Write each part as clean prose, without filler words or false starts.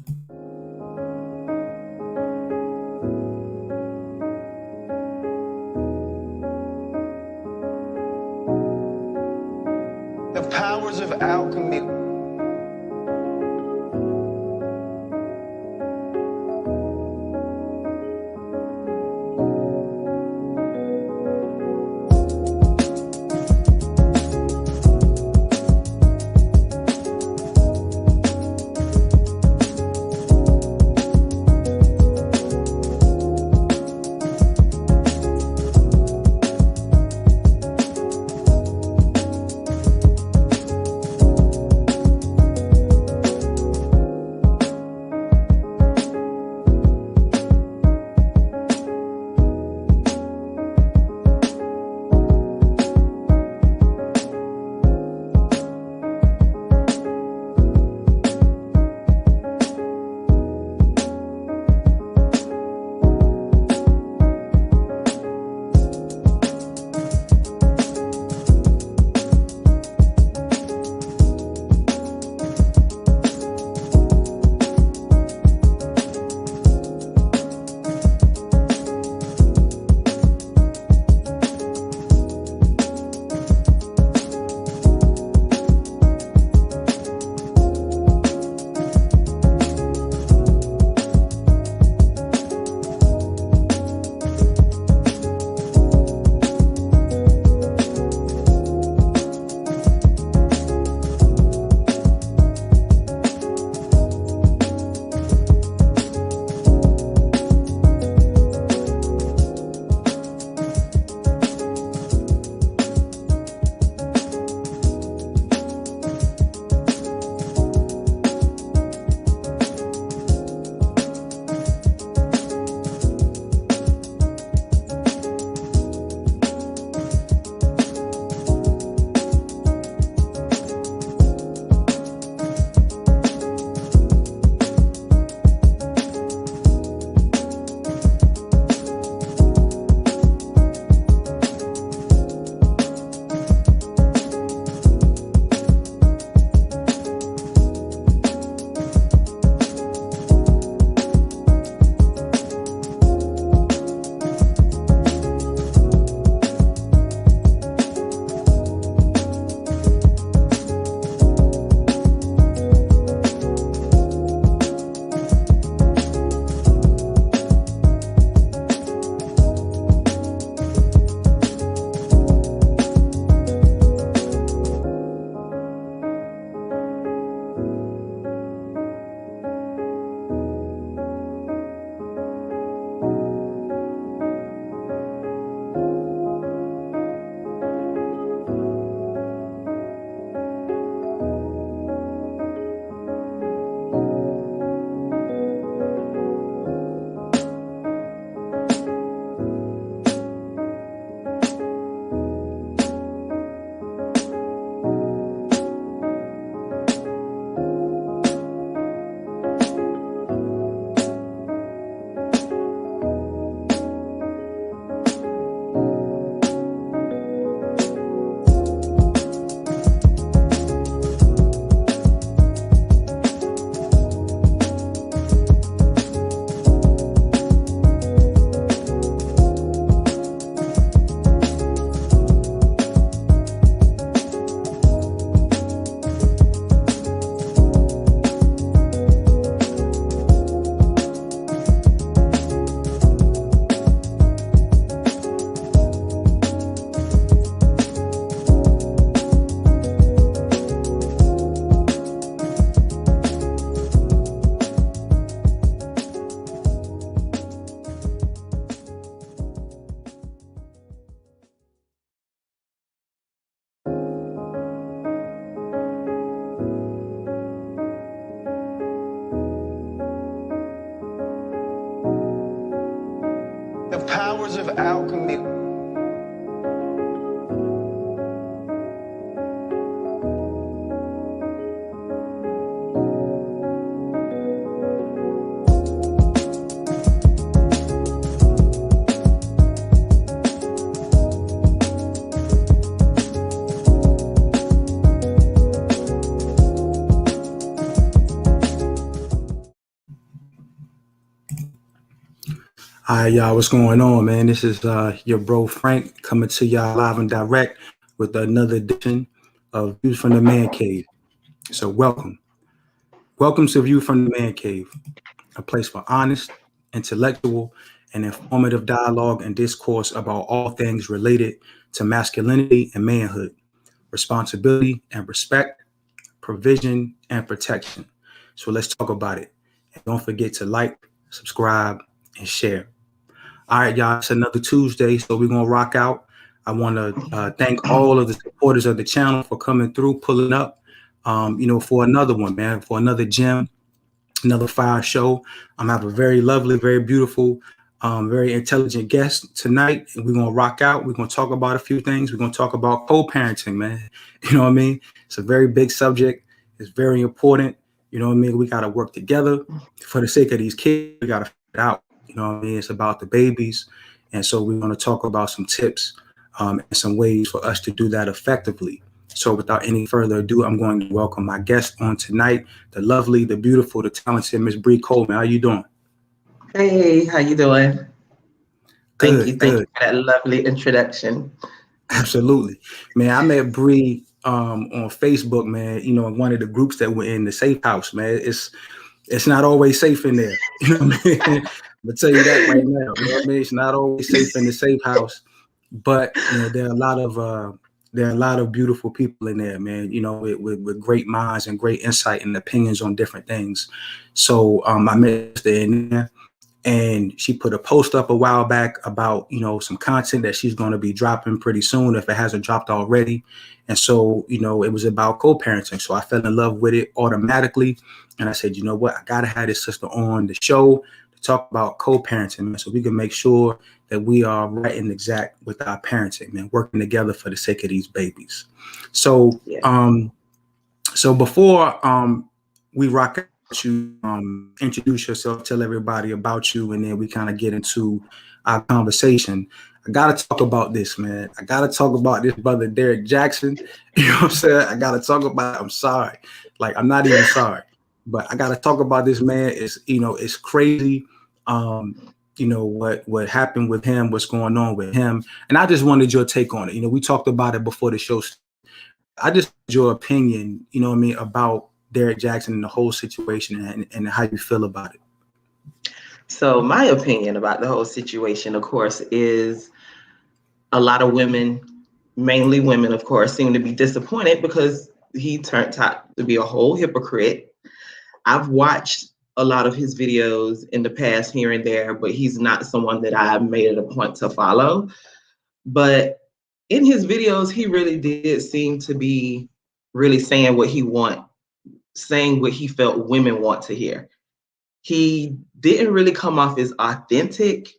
The powers of alchemy. powers of alchemy. Hi, y'all. What's going on, man? This is your bro Frank coming to y'all live and direct with another edition of Views from the Man Cave. So, welcome to View from the Man Cave, a place for honest, intellectual, and informative dialogue and discourse about all things related to masculinity and manhood, responsibility and respect, provision and protection. So, let's talk about it. And don't forget to like, subscribe, and share. All right, y'all, it's another Tuesday, so we're going to rock out. I want to thank all of the supporters of the channel for coming through, pulling up, for another one, man, for another gem, another fire show. I have a very lovely, very beautiful, very intelligent guest tonight. And we're going to rock out. We're going to talk about a few things. We're going to talk about co-parenting, man. You know what I mean? It's a very big subject. It's very important. You know what I mean? We got to work together for the sake of these kids. We got to figure it out. You know what I mean? It's about the babies. And so we're going to talk about some tips and some ways for us to do that effectively. So without any further ado, I'm going to welcome my guest on tonight, the lovely, the beautiful, the talented Miss Bri Coleman. How you doing? Hey, how you doing? Thank you. Good, Thank you good. for that lovely introduction. Absolutely. Man, I met Bri on Facebook, man, in one of the groups that were in the safe house, man. It's not always safe in there. You know what I mean? I'm gonna tell you that right now. You know what I mean? It's not always safe in the safe house. But there are a lot of beautiful people in there, man. With great minds and great insight and opinions on different things. So I met her in there, and she put a post up a while back about some content that she's going to be dropping pretty soon if it hasn't dropped already. And so it was about co-parenting, so I fell in love with it automatically, and I said, you know what, I gotta have this sister on the show to talk about co-parenting, man, so we can make sure that we are right and exact with our parenting, man, working together for the sake of these babies. So Yeah. so before we rock out, you introduce yourself, tell everybody about you, and then we kind of get into our conversation. I gotta talk about this, man. I gotta talk about this brother Derek Jackson. You know what I'm saying? I gotta talk about it. I'm sorry. Like, I'm not even sorry. But I gotta talk about this, man. It's crazy. What happened with him, what's going on with him. And I just wanted your take on it. We talked about it before the show. I just need your opinion, you know what I mean, about Derek Jackson and the whole situation, and how you feel about it. So my opinion about the whole situation, of course, is a lot of women, mainly women, of course, seem to be disappointed because he turned out to be a whole hypocrite. I've watched a lot of his videos in the past here and there, but he's not someone that I made it a point to follow. But in his videos, he really did seem to be really saying what he felt women want to hear. He didn't really come off as authentic,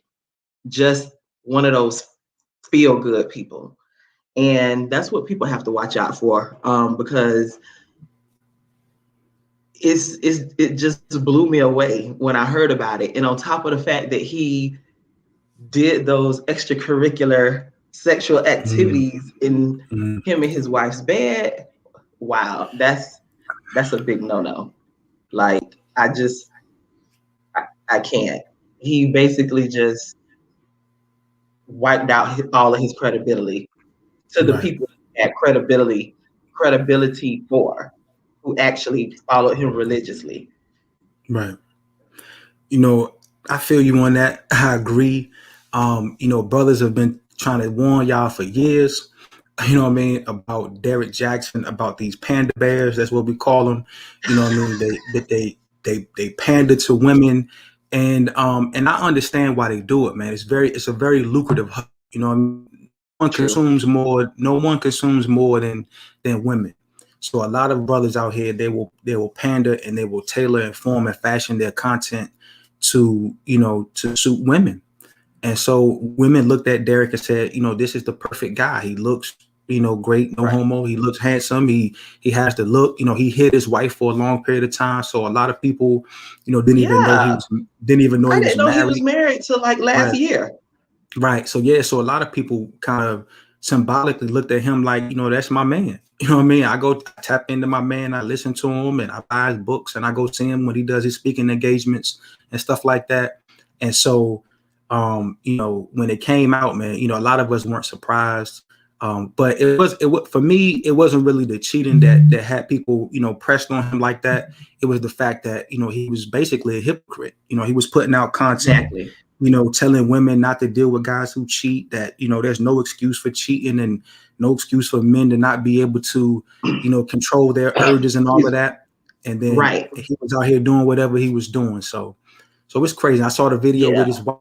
just one of those feel good people. And that's what people have to watch out for, because it just blew me away when I heard about it. And on top of the fact that he did those extracurricular sexual activities in Mm-hmm. him and his wife's bed, wow, that's a big no-no. Like, I can't. He basically just wiped out all of his credibility to the Right, people he had credibility for, who actually followed him religiously. right. I feel you on that. I agree. Brothers have been trying to warn y'all for years, you know what I mean, about Derek Jackson, about these panda bears. That's what we call them. You know what I mean? They pander to women, and I understand why they do it, man. It's a very lucrative. You know what I mean? True. No one consumes more than women. So a lot of brothers out here, they will pander, and they will tailor and form and fashion their content to suit women. And so women looked at Derek and said, this is the perfect guy. He looks, great, no Right. homo. He looks handsome. He has the look. He hid his wife for a long period of time. So a lot of people, Yeah. didn't even know I he was didn't know he was married. married till like last Right. year. Right. So yeah, so a lot of people kind of symbolically looked at him like, that's my man. You know what I mean? I go tap into my man, I listen to him, and I buy his books, and I go see him when he does his speaking engagements and stuff like that. And so You know, when it came out, man, you know, a lot of us weren't surprised. But it was for me, it wasn't really the cheating that had people, you know, pressed on him like that. It was the fact that, you know, he was basically a hypocrite. You know, he was putting out content, Exactly. you know, telling women not to deal with guys who cheat, that, you know, there's no excuse for cheating and no excuse for men to not be able to, you know, control their urges and all of that. And then Right. he was out here doing whatever he was doing. So it's crazy. I saw the video with his wife.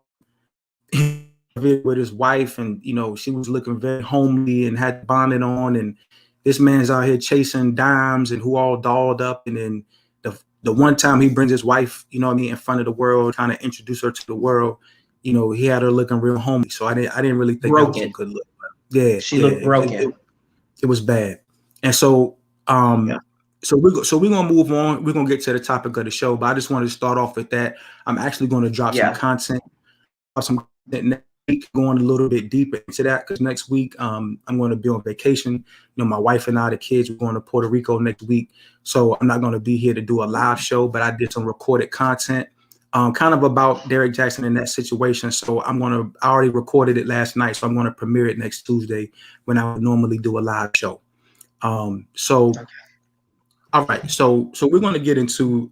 With his wife, and you know, she was looking very homely and had bonnet on, and this man's out here chasing dimes and who all dolled up. And then the one time he brings his wife, you know what I mean, in front of the world, kind of introduce her to the world, you know, he had her looking real homely. So I didn't really think that was a good look. Yeah, She looked broken. it was bad. And so Yeah. so we're gonna move on. We're gonna get to the topic of the show, but I just wanted to start off with that. I'm actually going to drop some content next week, going a little bit deeper into that, because next week I'm going to be on vacation. You know, my wife and I, the kids, we're going to Puerto Rico next week, so I'm not going to be here to do a live show, but I did some recorded content kind of about Derrick Jackson in that situation. So I already recorded it last night, so I'm going to premiere it next Tuesday when I would normally do a live show. All right, so we're going to get into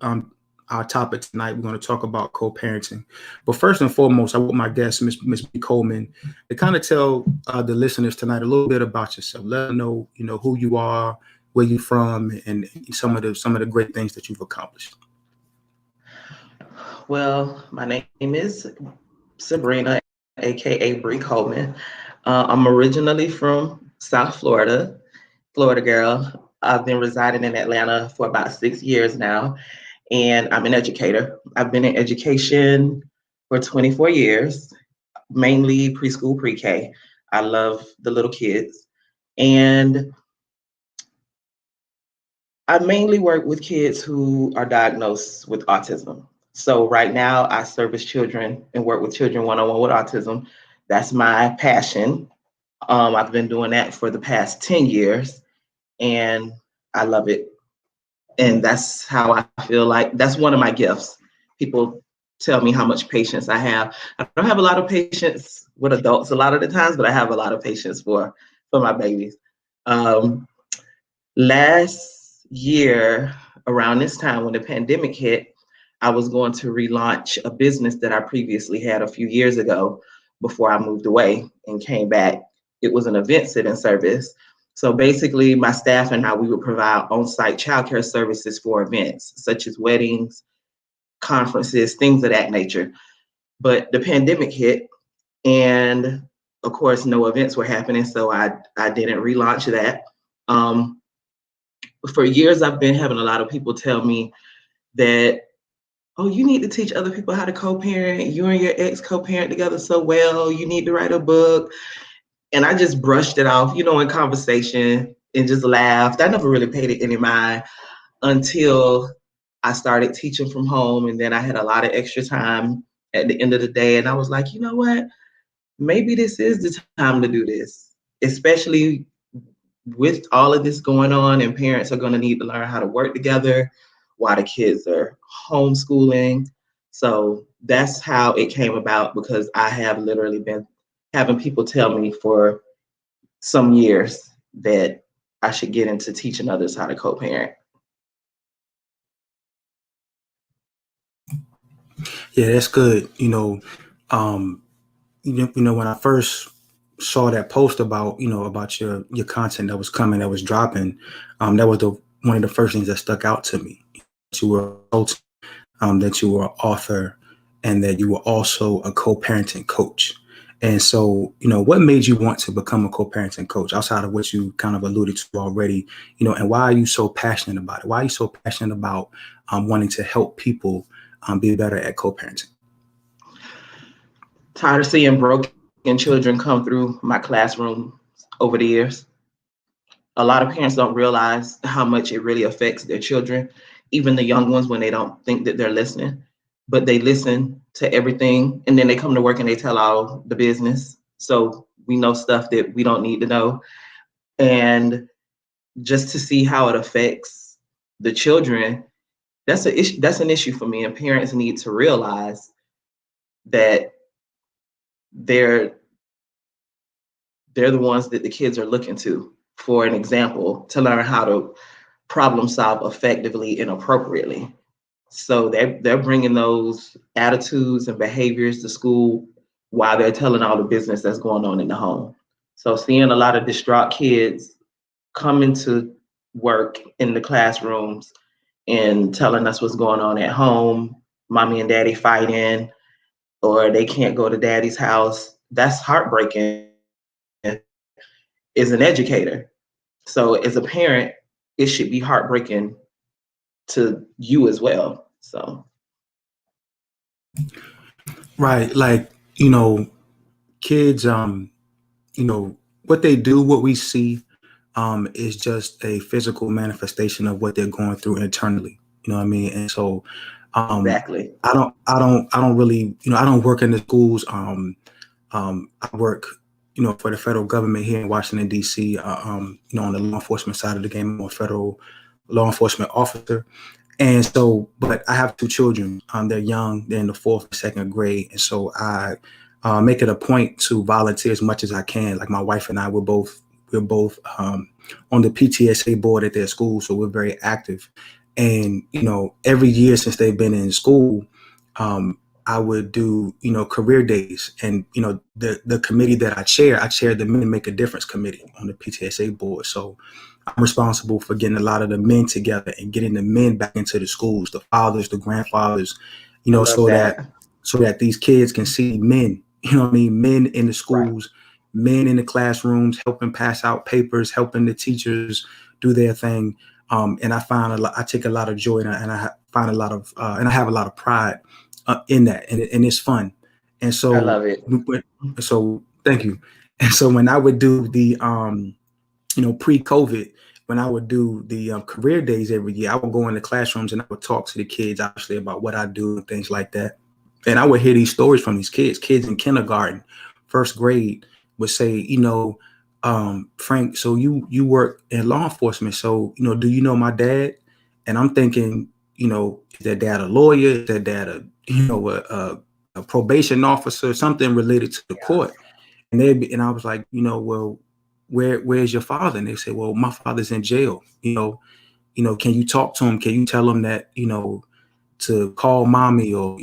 our topic tonight. We're going to talk about co-parenting, but first and foremost, I want my guest, Miss Bri Coleman, to kind of tell the listeners tonight a little bit about yourself. Let them know, you know, who you are, where you're from, and some of the great things that you've accomplished. Well, my name is Sabrina, aka Bri Coleman. I'm originally from South Florida, Florida girl. I've been residing in Atlanta for about 6 years now, and I'm an educator. I've been in education for 24 years, mainly preschool, pre-K. I love the little kids, and I mainly work with kids who are diagnosed with autism. So right now I service children and work with children one-on-one with autism. That's my passion. I've been doing that for the past 10 years and I love it. And that's how I feel like that's one of my gifts. People tell me how much patience I have. I don't have a lot of patience with adults a lot of the times, but I have a lot of patience for my babies. Last year, around this time when the pandemic hit, I was going to relaunch a business that I previously had a few years ago before I moved away and came back. It was an event sitting service. So basically, my staff and I, we would provide on-site childcare services for events, such as weddings, conferences, things of that nature. But the pandemic hit, and of course, no events were happening, so I didn't relaunch that. For years, I've been having a lot of people tell me that, oh, you need to teach other people how to co-parent. You and your ex co-parent together so well. You need to write a book. And I just brushed it off, you know, in conversation and just laughed. I never really paid it any mind until I started teaching from home. And then I had a lot of extra time at the end of the day. And I was like, you know what? Maybe this is the time to do this, especially with all of this going on, and parents are going to need to learn how to work together while the kids are homeschooling. So that's how it came about, because I have literally been having people tell me for some years that I should get into teaching others how to co-parent. Yeah, that's good. You know, when I first saw that post about, you know, about your content that was coming, that was dropping, that was one of the first things that stuck out to me. That you were that you were an author, and that you were also a co-parenting coach. And so, you know, what made you want to become a co-parenting coach outside of what you kind of alluded to already, you know, and why are you so passionate about it? Why are you so passionate about wanting to help people be better at co-parenting? Tired of seeing broken children come through my classroom over the years. A lot of parents don't realize how much it really affects their children, even the young ones, when they don't think that they're listening, but they listen to everything. And then they come to work and they tell all the business. So we know stuff that we don't need to know. And just to see how it affects the children, that's an issue. That's an issue for me. And parents need to realize that they're the ones that the kids are looking to for an example to learn how to problem solve effectively and appropriately. So they're bringing those attitudes and behaviors to school while they're telling all the business that's going on in the home. So seeing a lot of distraught kids coming to work in the classrooms and telling us what's going on at home, mommy and daddy fighting, or they can't go to daddy's house, that's heartbreaking as an educator. So as a parent, it should be heartbreaking to you as well. So Right. Like, kids, what they do, what we see, is just a physical manifestation of what they're going through internally. You know what I mean? And so, exactly. I don't really, I don't work in the schools. I work, for the federal government here in Washington, D.C., on the law enforcement side of the game. I'm a federal law enforcement officer. And so, but I have two children. They're young. They're in the 4th and 2nd grade. And so I make it a point to volunteer as much as I can. Like my wife and I, we're both on the PTSA board at their school. So we're very active. And, every year since they've been in school, I would do, career days. And, the committee that I chair the Men Make a Difference committee on the PTSA board. So I'm responsible for getting a lot of the men together and getting the men back into the schools, the fathers, the grandfathers, I love so that these kids can see men, men in the schools, men in the classrooms, helping pass out papers, helping the teachers do their thing. And I take a lot of joy and I find a lot of, and I have a lot of pride in that, and it's fun. And so, I love it. So thank you. And so when I would do the, pre-COVID, when I would do the career days every year, I would go in the classrooms and I would talk to the kids, obviously, about what I do and things like that. And I would hear these stories from these kids in kindergarten, 1st grade would say, Frank, so you work in law enforcement. So, do you know my dad? And I'm thinking, is that dad a lawyer? Is that dad a probation officer, something related to the court? And I was like, well, where's your father? And they said, well, my father's in jail. Can you talk to him? Can you tell him that, to call mommy, or,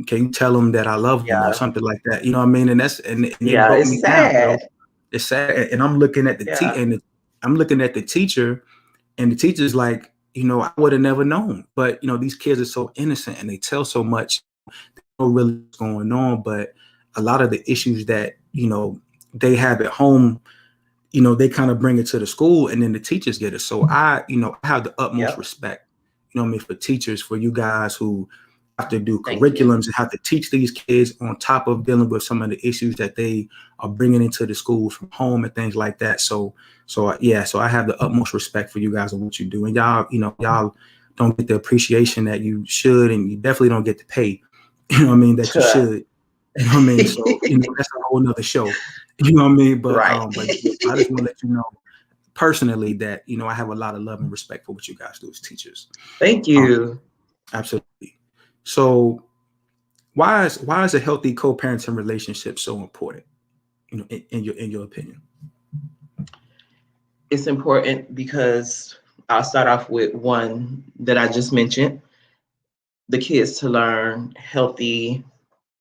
can you tell him that I love him or something like that? You know what I mean? And and it broke it's me sad. down. It's sad. And I'm looking at I'm looking at the teacher, and the teacher's like, I would have never known. But, these kids are so innocent and they tell so much. They don't know really what's going on. But a lot of the issues that, they have at home, they kind of bring it to the school, and then the teachers get it. So I have the utmost respect, for teachers, for you guys who have to do curriculums and have to teach these kids on top of dealing with some of the issues that they are bringing into the school from home and things like that. So I have the utmost respect for you guys and what you do. And y'all don't get the appreciation that you should, and you definitely don't get the pay, that you should. You know what I mean? So, that's a whole nother show. You know what I mean? But but I just want to let you know personally that, I have a lot of love and respect for what you guys do as teachers. Thank you. Absolutely. So why is a healthy co-parenting relationship so important, in your opinion? It's important because I'll start off with one that I just mentioned, the kids to learn healthy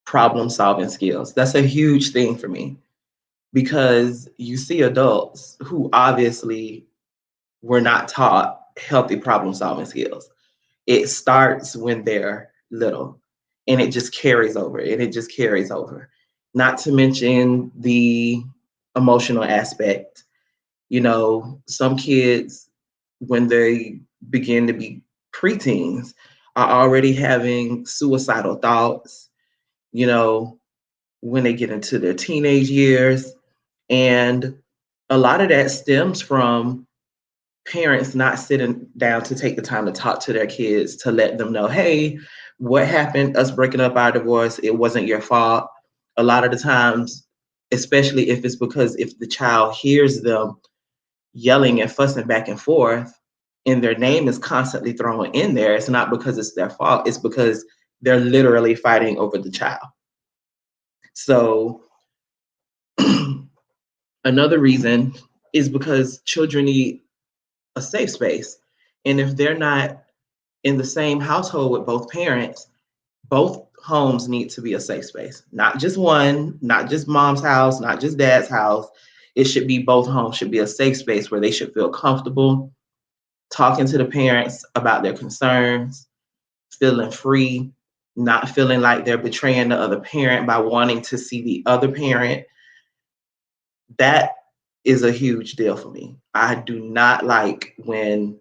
problem solving skills. That's a huge thing for me, because you see adults who obviously were not taught healthy problem solving skills. It starts when they're little, and it just carries over, Not to mention the emotional aspect. Some kids, when they begin to be preteens, are already having suicidal thoughts, when they get into their teenage years. And a lot of that stems from parents not sitting down to take the time to talk to their kids, to let them know, hey, what happened, us breaking up our divorce, it wasn't your fault. A lot of the times, especially if it's because if the child hears them yelling and fussing back and forth, and their name is constantly thrown in there, it's not because it's their fault, it's because they're literally fighting over the child. So another reason is because children need a safe space. And if they're not in the same household with both parents, both homes need to be a safe space. Not just one, not just mom's house, not just dad's house. It should be both homes should be a safe space where they should feel comfortable talking to the parents about their concerns, feeling free, not feeling like they're betraying the other parent by wanting to see the other parent. That is a huge deal for me. I do not like when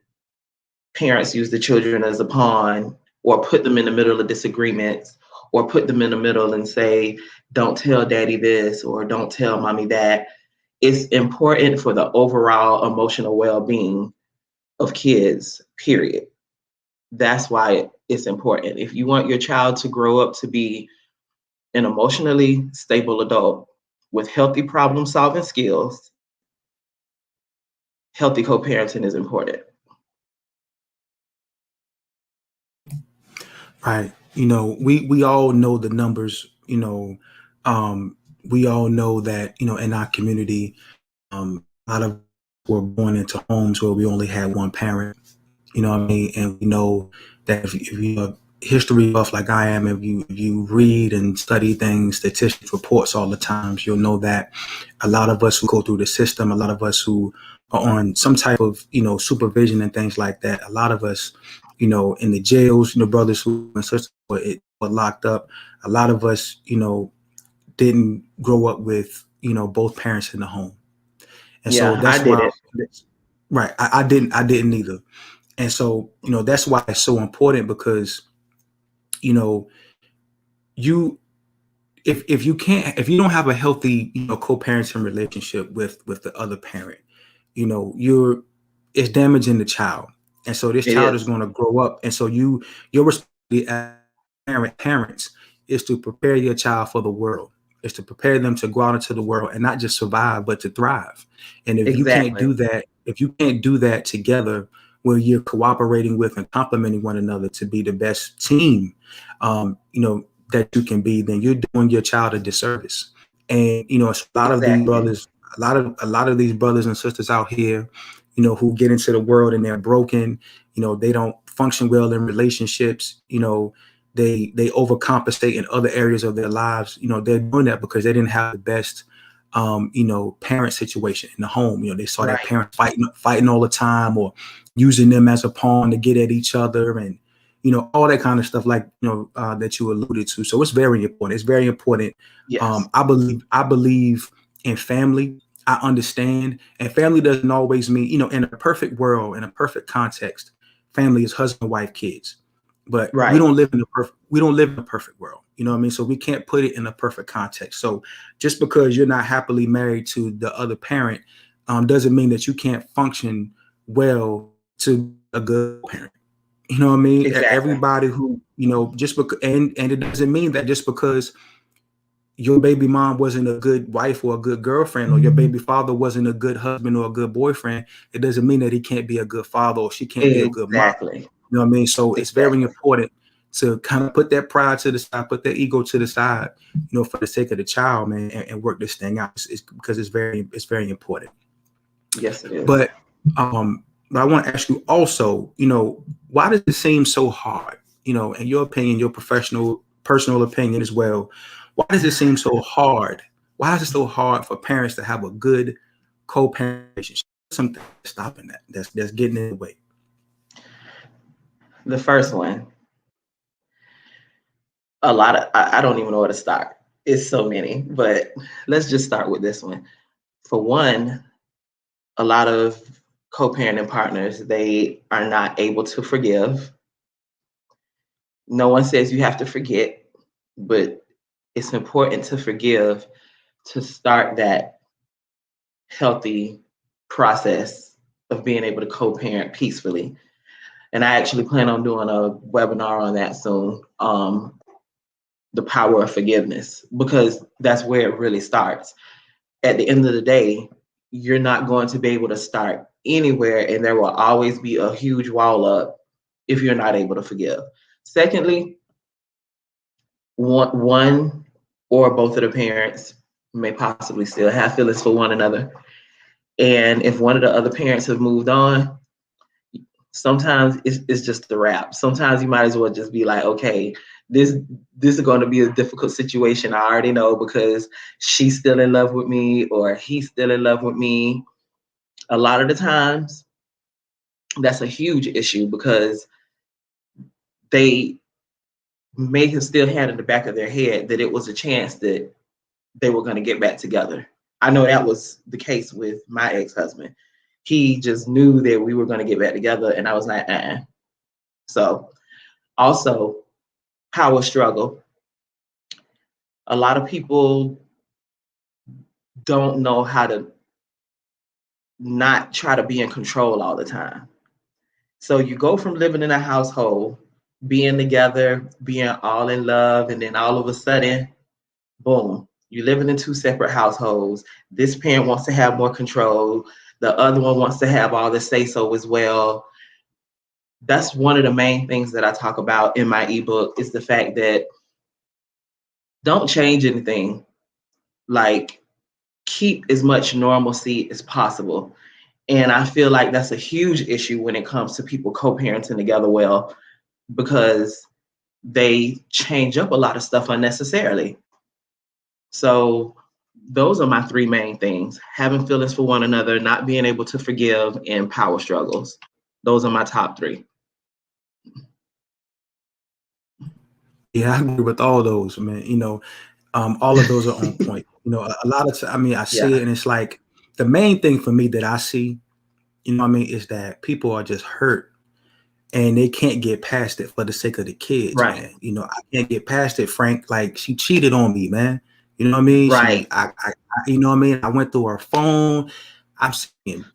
parents use the children as a pawn or put them in the middle of disagreements or put them in the middle and say, don't tell daddy this or don't tell mommy that. It's important for the overall emotional well-being of kids, period. That's why it's important. If you want your child to grow up to be an emotionally stable adult with healthy problem-solving skills, healthy co-parenting is important. Right. We all know the numbers, we all know that, in our community, a lot of were born into homes where we only had one parent, you know what I mean? And we know that if you're history buff like I am, if you read and study things, statistics, reports all the times, you'll know that a lot of us who go through the system, a lot of us who are on some type of, supervision and things like that, a lot of us, in the jails, brothers who and sisters were locked up, a lot of us, didn't grow up with, both parents in the home. And so Yeah, I that's did why, it. right. I didn't either. And so, that's why it's so important because, you if you don't have a healthy, co-parenting relationship with the other parent, it's damaging the child. And so this It child is is. going to grow up. And so your responsibility as parents is to prepare your child for the world, is to prepare them to go out into the world and not just survive, but to thrive. And if you can't Exactly. do that, together, where you're cooperating with and complementing one another to be the best team, that you can be, then you're doing your child a disservice. And it's a lot of these Exactly. brothers, a lot of these brothers and sisters out here, who get into the world and they're broken. They don't function well in relationships. They overcompensate in other areas of their lives. They're doing that because they didn't have the best parent situation in the home. They saw their Right. parents fighting all the time, or using them as a pawn to get at each other, and all that kind of stuff, like that you alluded to. So it's very important. It's very important. Yes. I believe in family. I understand, and family doesn't always mean, in a perfect world, in a perfect context, family is husband, wife, kids. But we Right. don't live in a perfect world. You know what I mean? So we can't put it in a perfect context. So just because you're not happily married to the other parent, doesn't mean that you can't function well to a good parent. You know what I mean? Exactly. Everybody who, just because, and it doesn't mean that just because your baby mom wasn't a good wife or a good girlfriend, or your baby father wasn't a good husband or a good boyfriend, it doesn't mean that he can't be a good father or she can't be a good mom. Exactly. You know what I mean? So it's very Exactly. important to kind of put that pride to the side, put that ego to the side, for the sake of the child, man, and work this thing out. It's because it's very important. Yes, it is. But I want to ask you also, why does it seem so hard? In your opinion, your personal opinion as well, why does it seem so hard? Why is it so hard for parents to have a good co-parent relationship? Something stopping that. That's getting in the way. The first one, I don't even know where to start. It's so many, but let's just start with this one. For one, a lot of co-parenting partners, they are not able to forgive. No one says you have to forget, but it's important to forgive to start that healthy process of being able to co-parent peacefully. And I actually plan on doing a webinar on that soon, the power of forgiveness, because that's where it really starts. At the end of the day, you're not going to be able to start anywhere, and there will always be a huge wall up if you're not able to forgive. Secondly, one or both of the parents may possibly still have feelings for one another. And if one of the other parents have moved on, sometimes it's just a wrap. Sometimes you might as well just be like, okay, this is going to be a difficult situation. I already know, because she's still in love with me or he's still in love with me. A lot of the times, that's a huge issue, because they may have still had in the back of their head that it was a chance that they were going to get back together. I know that was the case with my ex-husband. He just knew that we were going to get back together, and I was like, So also, power struggle. A lot of people don't know how to not try to be in control all the time. So you go from living in a household, being together, being all in love, and then all of a sudden, boom, you're living in two separate households. This parent wants to have more control. The other one wants to have all the say-so as well. That's one of the main things that I talk about in my ebook, is the fact that don't change anything. Like, keep as much normalcy as possible. And I feel like that's a huge issue when it comes to people co-parenting together well, because they change up a lot of stuff unnecessarily. So those are my three main things: having feelings for one another, not being able to forgive, and power struggles. Those are my top three. Yeah, I agree with all those, man. All of those are on point. A lot of I see it, and it's like the main thing for me that I see, is that people are just hurt and they can't get past it for the sake of the kids, Right. man. I can't get past it, Frank. Like, she cheated on me, man. You know what I mean? Right. You know what I mean? I went through her phone. I'm seeing,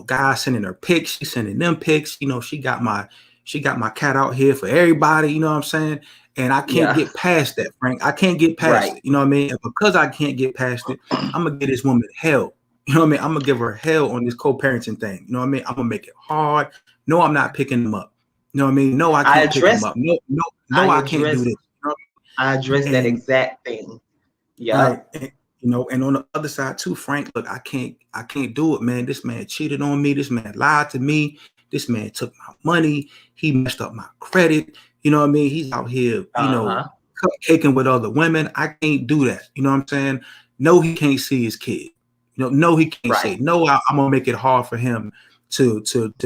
guys sending her pics. She's sending them pics. She got my cat out here for everybody. You know what I'm saying? And I can't get past that, Frank. I can't get past it. You know what I mean? And because I can't get past it, I'm gonna give this woman hell. You know what I mean? I'm gonna give her hell on this co-parenting thing. You know what I mean? I'm gonna make it hard. No, I'm not picking them up. You know what I mean? No, I can't pick them up. No, I can't do this. I address that exact thing. Yeah. Right. And on the other side too, Frank, look, I can't do it, man. This man cheated on me. This man lied to me. This man took my money. He messed up my credit. You know what I mean? He's out here, cupcaking with other women. I can't do that. You know what I'm saying? No, he can't see his kid. No, he can't say no. I'm gonna make it hard for him to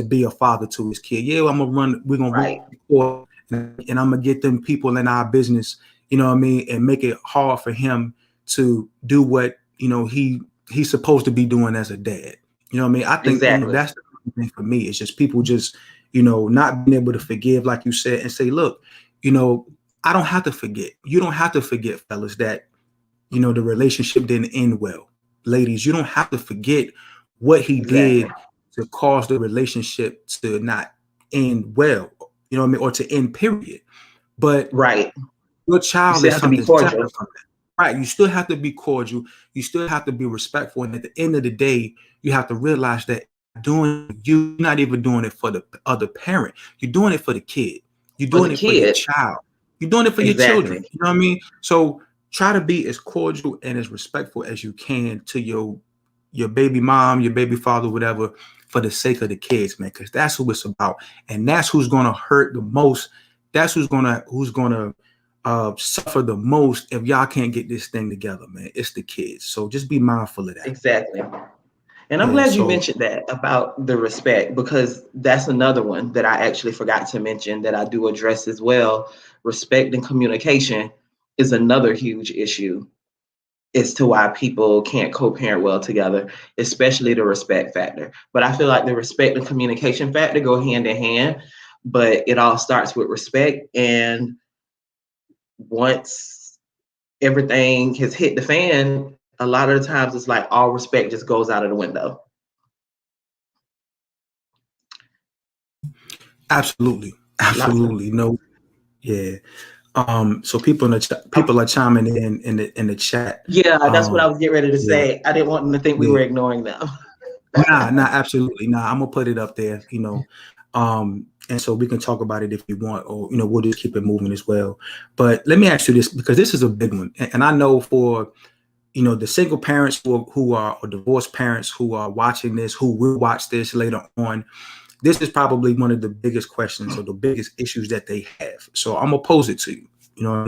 be a father to his kid. Yeah, I'm gonna run. We're gonna record, and I'm gonna get them people in our business. You know what I mean? And make it hard for him to do what he's supposed to be doing as a dad. You know what I mean? I think that's the thing for me. It's just people just not being able to forgive, like you said, and say, look, I don't have to forget. You don't have to forget, fellas, that the relationship didn't end well. Ladies, you don't have to forget what he did to cause the relationship to not end well. You know what I mean? Or to end, period. But your child is something separate from that. Right. You still have to be cordial. You still have to be respectful. And at the end of the day, you have to realize that you're not even doing it for the other parent. You're doing it for the kid. You're doing it for your child. You're doing it for your children. You know what I mean? So try to be as cordial and as respectful as you can to your baby mom, your baby father, whatever, for the sake of the kids, man, because that's who it's about. And that's who's going to hurt the most. That's who's going to suffer the most if y'all can't get this thing together, man. It's the kids. So just be mindful of that. Exactly. And I'm glad you mentioned that about the respect, because that's another one that I actually forgot to mention that I do address as well. Respect and communication is another huge issue as to why people can't co-parent well together, especially the respect factor. But I feel like the respect and communication factor go hand in hand, but it all starts with respect. And once everything has hit the fan, a lot of the times it's like all respect just goes out of the window. Absolutely. No. Yeah. So people are chiming in the chat. Yeah, that's what I was getting ready to say. I didn't want them to think we were ignoring them. Nah, absolutely. Nah, I'm gonna put it up there. And so we can talk about it if you want, or, you know, we'll just keep it moving as well. But let me ask you this, because this is a big one. And I know for, you know, the single parents who are, or divorced parents who are watching this, who will watch this later on, this is probably one of the biggest questions or the biggest issues that they have. So I'm gonna pose it to you. You know what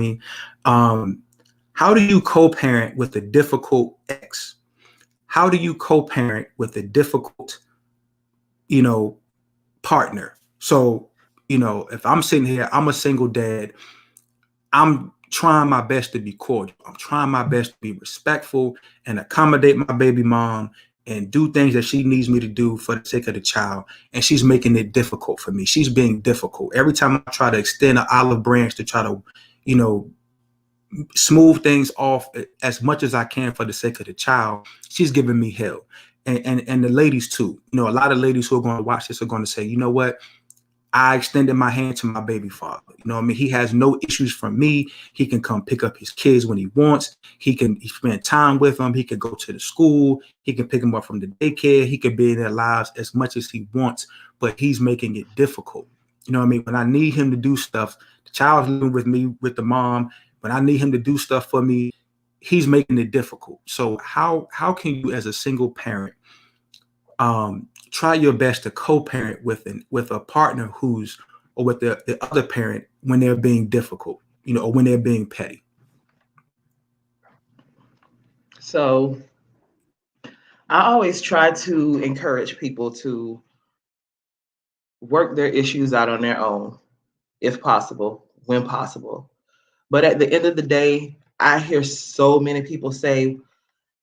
I mean? How do you co-parent with a difficult ex? How do you co-parent with a difficult, you know, partner? So, you know, if I'm sitting here, I'm a single dad, I'm trying my best to be cordial. I'm trying my best to be respectful and accommodate my baby mom and do things that she needs me to do for the sake of the child. And she's making it difficult for me. She's being difficult. Every time I try to extend an olive branch to try to, you know, smooth things off as much as I can for the sake of the child, she's giving me hell. And the ladies too. You know, a lot of ladies who are going to watch this are going to say, you know what? I extended my hand to my baby father. You know what I mean? He has no issues from me. He can come pick up his kids when he wants. He can spend time with them. He can go to the school. He can pick them up from the daycare. He can be in their lives as much as he wants, but he's making it difficult. You know what I mean? When I need him to do stuff, the child's living with me, with the mom. When I need him to do stuff for me, he's making it difficult. So how can you, as a single parent, try your best to co-parent with a partner who's, or with the other parent when they're being difficult, you know, or when they're being petty? So I always try to encourage people to work their issues out on their own, if possible, when possible. But at the end of the day, I hear so many people say,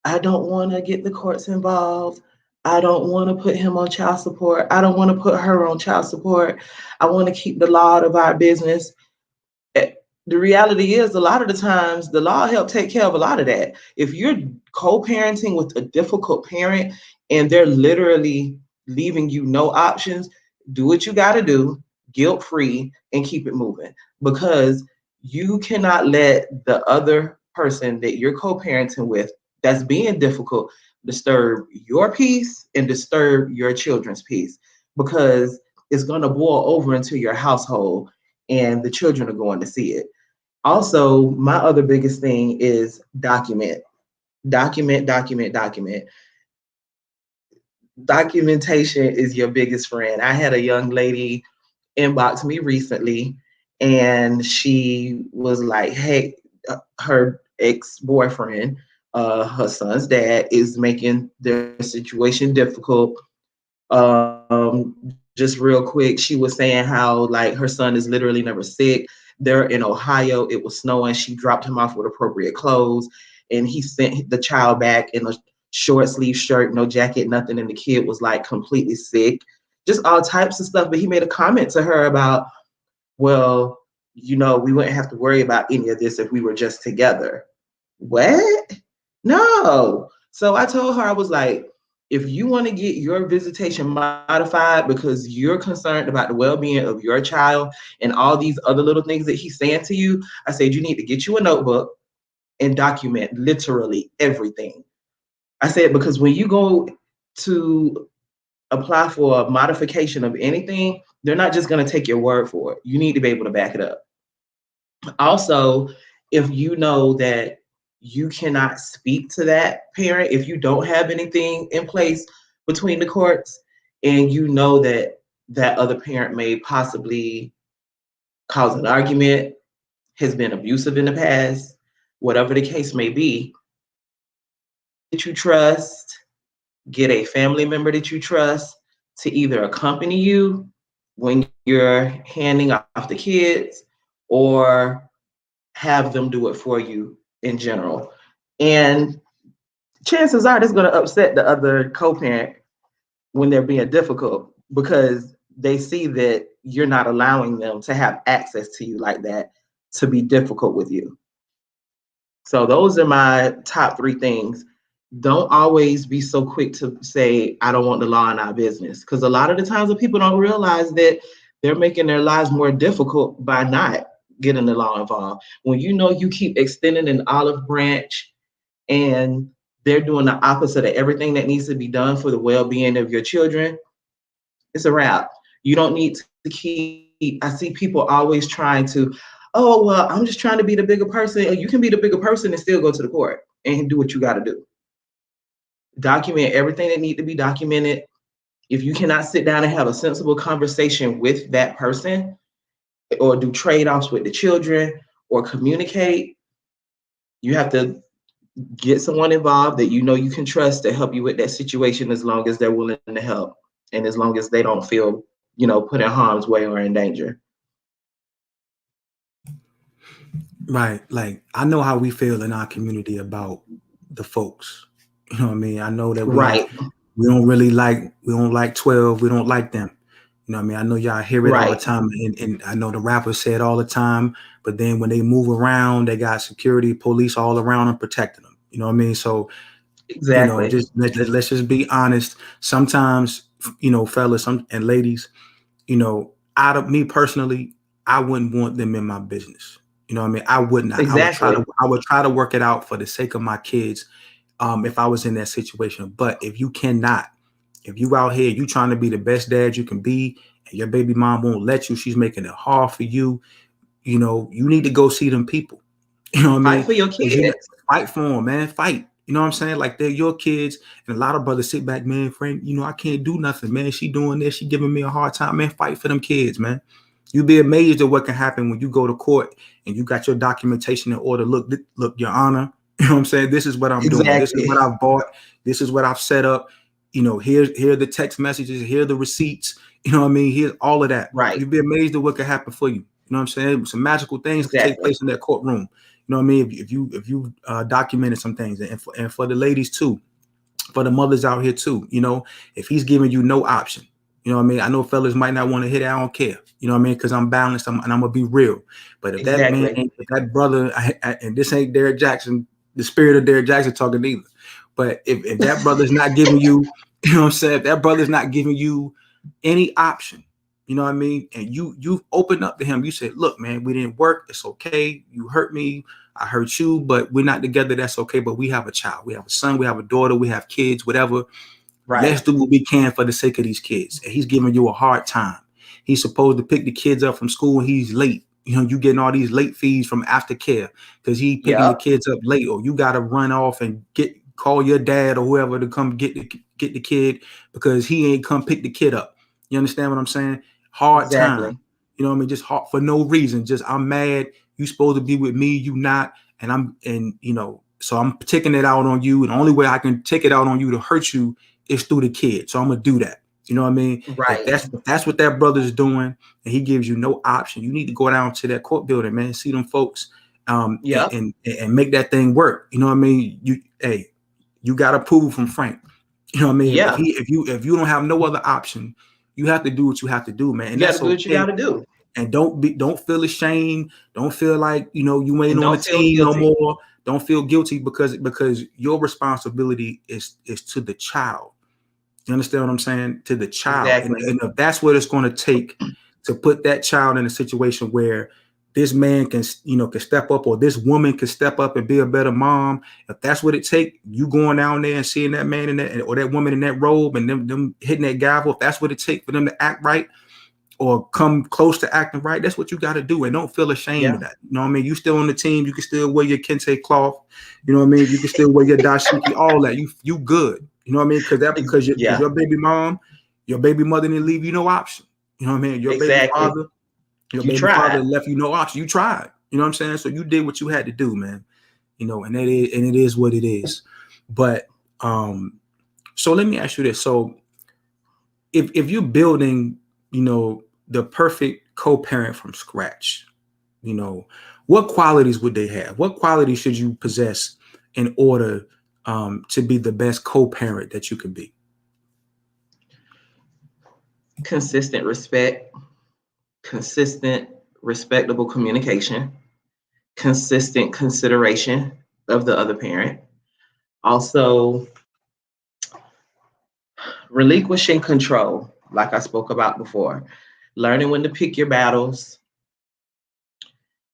I don't want to get the courts involved. I don't want to put him on child support. I don't want to put her on child support. I want to keep the law out of our business. The reality is, a lot of the times, the law helps take care of a lot of that. If you're co-parenting with a difficult parent and they're literally leaving you no options, do what you got to do, guilt-free, and keep it moving. Because you cannot let the other person that you're co-parenting with that's being difficult disturb your peace and disturb your children's peace, because it's going to boil over into your household and the children are going to see it. Also, my other biggest thing is document. Documentation is your biggest friend. I had a young lady inbox me recently, and she was like, hey, her ex-boyfriend, her son's dad, is making their situation difficult. Just real quick, she was saying how, like, her son is literally never sick. They're in Ohio. It was snowing. She dropped him off with appropriate clothes, and he sent the child back in a short sleeve shirt, no jacket, nothing. And the kid was like completely sick, just all types of stuff. But he made a comment to her about, well, you know, we wouldn't have to worry about any of this if we were just together. What? No. So I told her, I was like, if you want to get your visitation modified because you're concerned about the well-being of your child and all these other little things that he's saying to you, I said, you need to get you a notebook and document literally everything. I said, because when you go to apply for a modification of anything, they're not just going to take your word for it. You need to be able to back it up. Also, if you know that you cannot speak to that parent, if you don't have anything in place between the courts, and you know that that other parent may possibly cause an argument, has been abusive in the past, whatever the case may be, that you trust, get a family member that you trust to either accompany you when you're handing off the kids, or have them do it for you in general. And chances are it's going to upset the other co-parent when they're being difficult, because they see that you're not allowing them to have access to you like that, to be difficult with you. So those are my top 3 things. Don't always be so quick to say, I don't want the law in our business, because a lot of the times the people don't realize that they're making their lives more difficult by not getting the law involved. When you know you keep extending an olive branch and they're doing the opposite of everything that needs to be done for the well-being of your children, it's a wrap. You don't need to keep, I see people always trying to, oh, well, I'm just trying to be the bigger person. You can be the bigger person and still go to the court and do what you got to do. Document everything that needs to be documented. If you cannot sit down and have a sensible conversation with that person or do trade-offs with the children or communicate, you have to get someone involved that you know you can trust to help you with that situation, as long as they're willing to help and as long as they don't feel, put in harm's way or in danger. Right. Like, I know how we feel in our community about the folks. You know what I mean? I know that we don't like 12. We don't like them. You know what I mean? I know y'all hear it all the time. And I know the rappers say it all the time, but then when they move around, they got security, police all around them protecting them. You know what I mean? So, exactly. Just let's just be honest. Sometimes, fellas and ladies, out of me personally, I wouldn't want them in my business. You know what I mean? I would not. Exactly. I would try to work it out for the sake of my kids, if I was in that situation. But if you cannot, if you out here, you trying to be the best dad you can be, and your baby mom won't let you, she's making it hard for you, you need to go see them people. You know what I mean? Fight for your kids. Fight for them, man. Fight. You know what I'm saying? Like, they're your kids. And a lot of brothers sit back, man, Frank, I can't do nothing, man. She doing this. She giving me a hard time, man. Fight for them kids, man. You'd be amazed at what can happen when you go to court and you got your documentation in order. Look, Your Honor, you know what I'm saying? This is what I'm doing. This is what I've bought. This is what I've set up. Here are the text messages. Here are the receipts. You know what I mean? Here's all of that. Right. You'd be amazed at what can happen for you. You know what I'm saying? Some magical things can take place in that courtroom. You know what I mean? If you documented some things, and for the ladies too, for the mothers out here too, if he's giving you no option, you know what I mean? I know fellas might not want to hit it. I don't care. You know what I mean? Because I'm balanced and I'm going to be real. But if that man, if that brother, and this ain't Derrick Jackson, the spirit of Derrick Jackson talking either. But if that brother's not giving you, you know what I'm saying? If that brother's not giving you any option, you know what I mean? And you opened up to him. You said, look, man, we didn't work. It's okay. You hurt me. I hurt you, but we're not together. That's okay. But we have a child. We have a son. We have a daughter. We have kids, whatever. Right. Let's do what we can for the sake of these kids. And he's giving you a hard time. He's supposed to pick the kids up from school and he's late. You getting all these late fees from aftercare because he picking the kids up late, or you got to run off and call your dad or whoever to come get the kid because he ain't come pick the kid up. You understand what I'm saying? Hard time. You know what I mean? Just hard for no reason. Just, I'm mad. You supposed to be with me. You not. So I'm taking it out on you. And the only way I can take it out on you to hurt you is through the kid. So I'm going to do that. You know what I mean? Right. If that's what that brother's doing and he gives you no option, you need to go down to that court building, man, see them folks, and make that thing work. You know what I mean? You got approval from Frank. You know what I mean? Yeah. If you don't have no other option, you have to do what you have to do, man. And you got to do what you got to do. And don't feel ashamed. Don't feel like, you ain't on the team no more. Don't feel guilty because your responsibility is to the child. You understand what I'm saying? To the child. Exactly. And if that's what it's going to take to put that child in a situation where this man can step up, or this woman can step up and be a better mom. If that's what it takes, you going down there and seeing that man in that, or that woman in that robe, and them hitting that gavel, if that's what it takes for them to act right or come close to acting right, that's what you got to do. And don't feel ashamed of that. You know what I mean? You still on the team. You can still wear your kente cloth. You know what I mean? You can still wear your dashiki, all that. You good. You know what I mean? Because your baby mom, your baby mother didn't leave you no option. You know what I mean? Your baby father left you no option. You tried. You know what I'm saying? So you did what you had to do, man. And it is what it is. But so let me ask you this. So if you're building, the perfect co-parent from scratch, what qualities would they have? What qualities should you possess in order to be the best co-parent that you can be? Consistent respect, consistent, respectable communication, consistent consideration of the other parent. Also, relinquishing control, like I spoke about before. Learning when to pick your battles,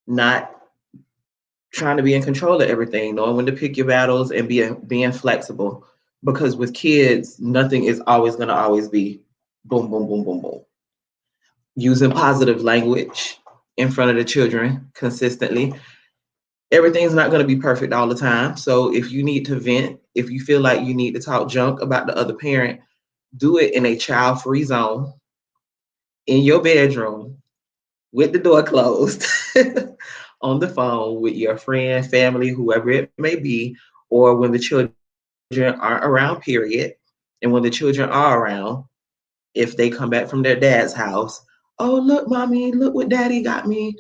not trying to be in control of everything, knowing when to pick your battles and being flexible. Because with kids, nothing is always going to be boom, boom, boom, boom, boom. using positive language in front of the children consistently. Everything's not going to be perfect all the time. So if you need to vent, if you feel like you need to talk junk about the other parent, do it in a child-free zone, in your bedroom, with the door closed, on the phone with your friend, family, whoever it may be, or when the children aren't around, period. And when the children are around, if they come back from their dad's house, oh, look, mommy, look what daddy got me.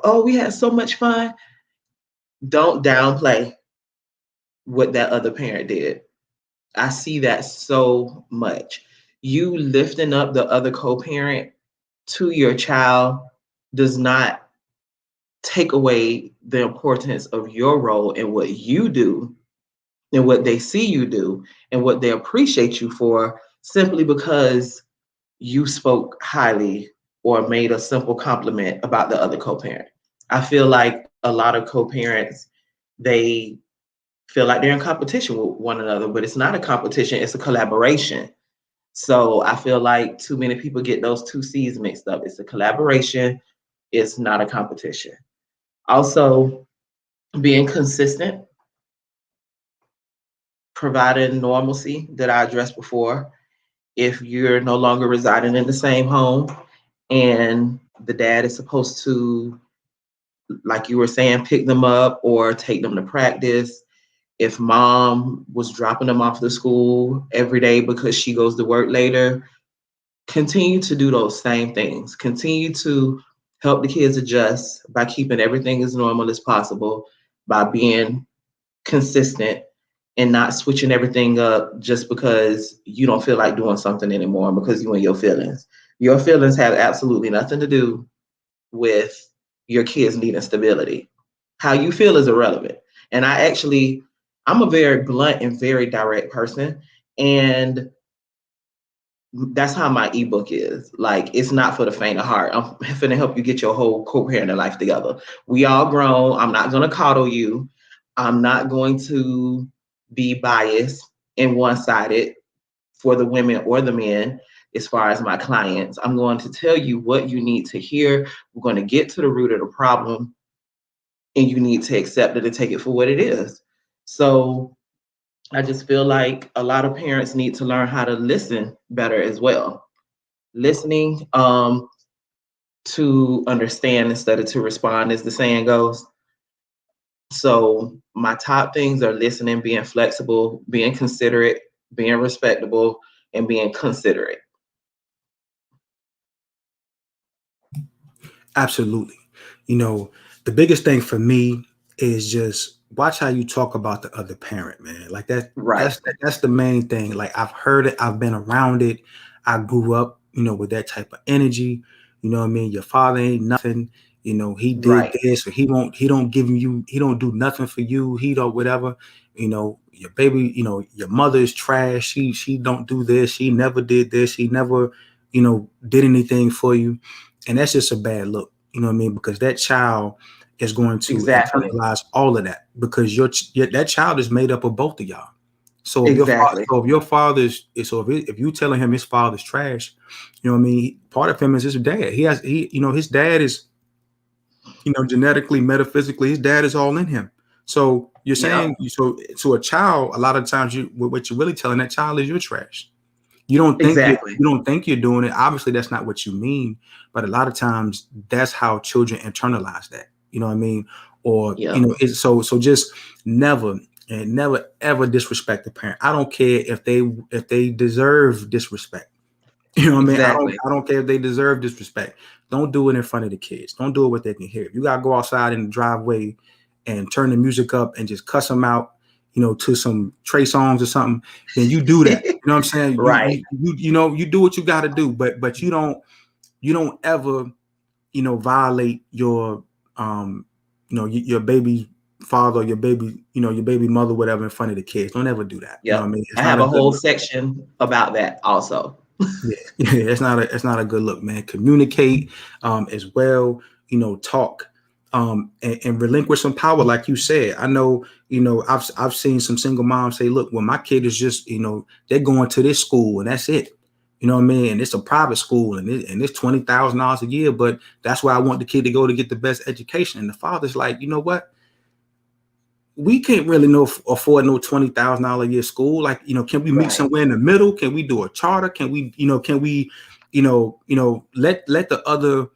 Oh, we had so much fun. Don't downplay what that other parent did. I see that so much. You lifting up the other co-parent to your child does not take away the importance of your role in what you do and what they see you do and what they appreciate you for, simply because you spoke highly or made a simple compliment about the other co-parent. I feel like a lot of co-parents, they feel like they're in competition with one another, but it's not a competition, it's a collaboration. So I feel like too many people get those two C's mixed up. It's a collaboration, it's not a competition. Also, being consistent, providing normalcy that I addressed before. If you're no longer residing in the same home and the dad is supposed to, like you were saying, pick them up or take them to practice, if mom was dropping them off to school every day because she goes to work later, continue to do those same things. Continue to help the kids adjust by keeping everything as normal as possible, by being consistent and not switching everything up just because you don't feel like doing something anymore because you and your feelings. Your feelings have absolutely nothing to do with your kids needing stability. How you feel is irrelevant. And I'm a very blunt and very direct person. And that's how my ebook is. Like, it's not for the faint of heart. I'm finna help you get your whole co-parenting life together. We all grown. I'm not gonna coddle you. I'm not going to be biased and one-sided for the women or the men as far as my clients. I'm going to tell you what you need to hear. We're going to get to the root of the problem, and you need to accept it and take it for what it is. So I just feel like a lot of parents need to learn how to listen better as well. Listening to understand instead of to respond, as the saying goes. So my top things are listening, being flexible, being considerate, being respectable, and being considerate. Absolutely. You know, the biggest thing for me is just watch how you talk about the other parent, man. Like that, Right. that's the main thing. Like I've heard it, I've been around it. I grew up, with that type of energy. You know what I mean? Your father ain't nothing. He did Right. this, or he don't give you, he don't do nothing for you. He don't whatever. Your baby, your mother is trash. She don't do this. She never did this. She never, did anything for you. And that's just a bad look, you know what I mean? Because that child is going to Exactly. internalize all of that because that child is made up of both of y'all. So Exactly. if you telling him his father's trash, you know what I mean? Part of him is his dad. His dad is, genetically, metaphysically, his dad is all in him. So you're Yep. saying, so to a child, a lot of times what you're really telling that child is you're trash. You don't think Exactly. you're doing it. Obviously, that's not what you mean. But a lot of times, that's how children internalize that. You know what I mean? Or Yep. it's so just never ever disrespect the parent. I don't care if they deserve disrespect. You know what I mean? Exactly. I don't care if they deserve disrespect. Don't do it in front of the kids. Don't do it what they can hear. If you gotta go outside in the driveway and turn the music up and just cuss them out, to some Trey songs or something, then you do that. You know what I'm saying? Right. You do what you got to do, but you don't ever violate your your baby father, your baby mother, whatever, in front of the kids. Don't ever do that. You know what Yep. I mean? I It's not have a a good whole look. section about that also. Yeah, it's not a good look, man. Communicate as well, talk and relinquish some power, like you said. I know, I've seen some single moms say, look, well, my kid is just, they're going to this school and that's it. You know what I mean? And it's a private school, and it's $20,000 a year, but that's where I want the kid to go to get the best education. And the father's like, you know what? We can't really afford no $20,000 a year school. Like, can we meet somewhere in the middle? Can we do a charter? Can we, let the other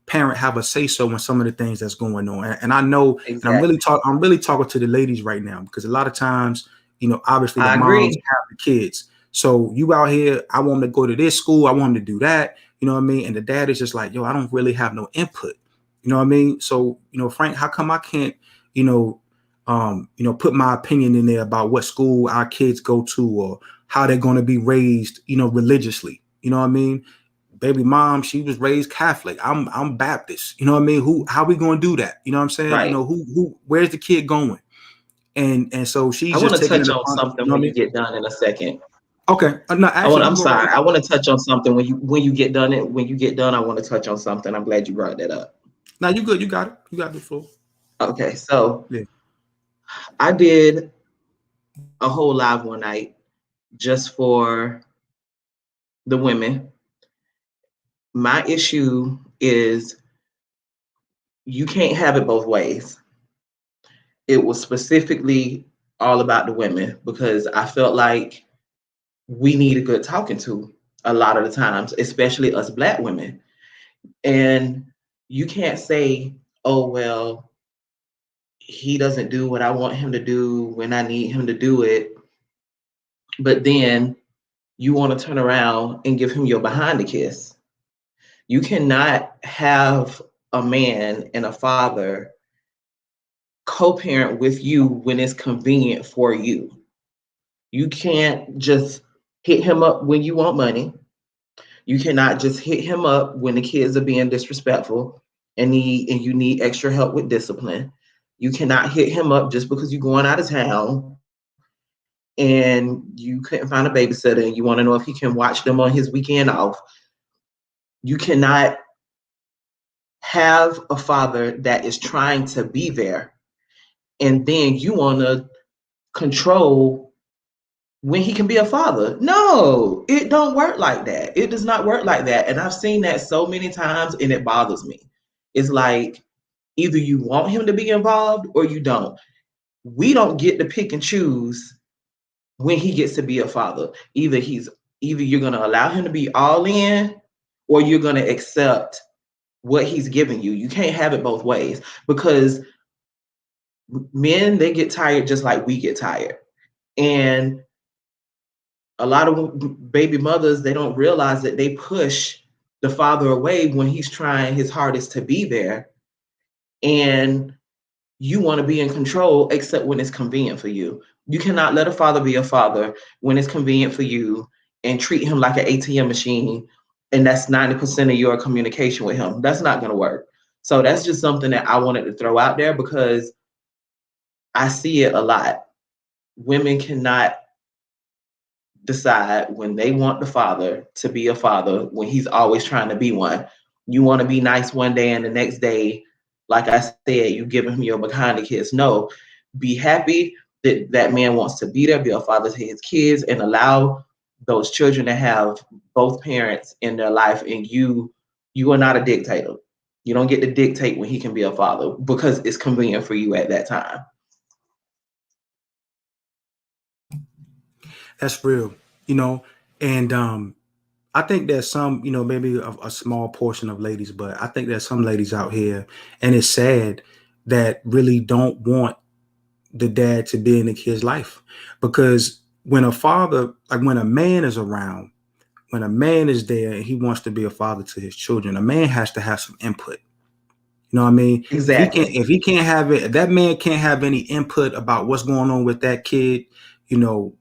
parent have a say so in some of the things that's going on? And I know, and I'm really talking to the ladies right now, because a lot of times, obviously the moms have the kids. So you out here, I want them to go to this school, I want them to do that, you know what I mean? And the dad is just like, yo, I don't really have no input. You know what I mean? So, Frank, how come I can't, put my opinion in there about what school our kids go to, or how they're going to be raised, religiously? You know what I mean? Baby mom, she was raised Catholic. I'm Baptist. You know what I mean? How we going to do that? You know what I'm saying? Right. Where's the kid going? And so she's I just want to taking touch on something when you get done in a second. Okay. No, actually, I'm sorry. I want to touch on something when you get done. When you get done, I want to touch on something. I'm glad you brought that up. No, you good. You got it. You got the floor. Okay. So yeah. I did a whole live one night just for the women. My issue is you can't have it both ways. It was specifically all about the women, because I felt like we need a good talking to a lot of the times, especially us Black women. And you can't say, oh, well, he doesn't do what I want him to do when I need him to do it. But then you want to turn around and give him your behind a kiss. You cannot have a man and a father co-parent with you when it's convenient for you. You can't just hit him up when you want money. You cannot just hit him up when the kids are being disrespectful and you need extra help with discipline. You cannot hit him up just because you're going out of town and you couldn't find a babysitter and you want to know if he can watch them on his weekend off. You cannot have a father that is trying to be there and then you want to control when he can be a father. No, it don't work like that. It does not work like that. And I've seen that so many times and it bothers me. It's like either you want him to be involved or you don't. We don't get to pick and choose when he gets to be a father. Either you're going to allow him to be all in or you're going to accept what he's giving you. You can't have it both ways, because men, they get tired just like we get tired. And a lot of baby mothers, they don't realize that they push the father away when he's trying his hardest to be there. And you want to be in control, except when it's convenient for you. You cannot let a father be a father when it's convenient for you and treat him like an ATM machine. And that's 90% of your communication with him. That's not going to work. So that's just something that I wanted to throw out there, because I see it a lot. Women cannot decide when they want the father to be a father when he's always trying to be one. You want to be nice one day and the next day, like I said, you give him your behind the kiss. No, be happy that that man wants to be there, be a father to his kids, and allow those children to have both parents in their life. And you are not a dictator. You don't get to dictate when he can be a father because it's convenient for you at that time. That's real, and I think there's some, maybe a small portion of ladies, but I think there's some ladies out here, and it's sad, that really don't want the dad to be in the kid's life. Because when a father, like when a man is around, when a man is there and he wants to be a father to his children, a man has to have some input. You know what I mean? Exactly. If he can't have it, that man can't have any input about what's going on with that kid,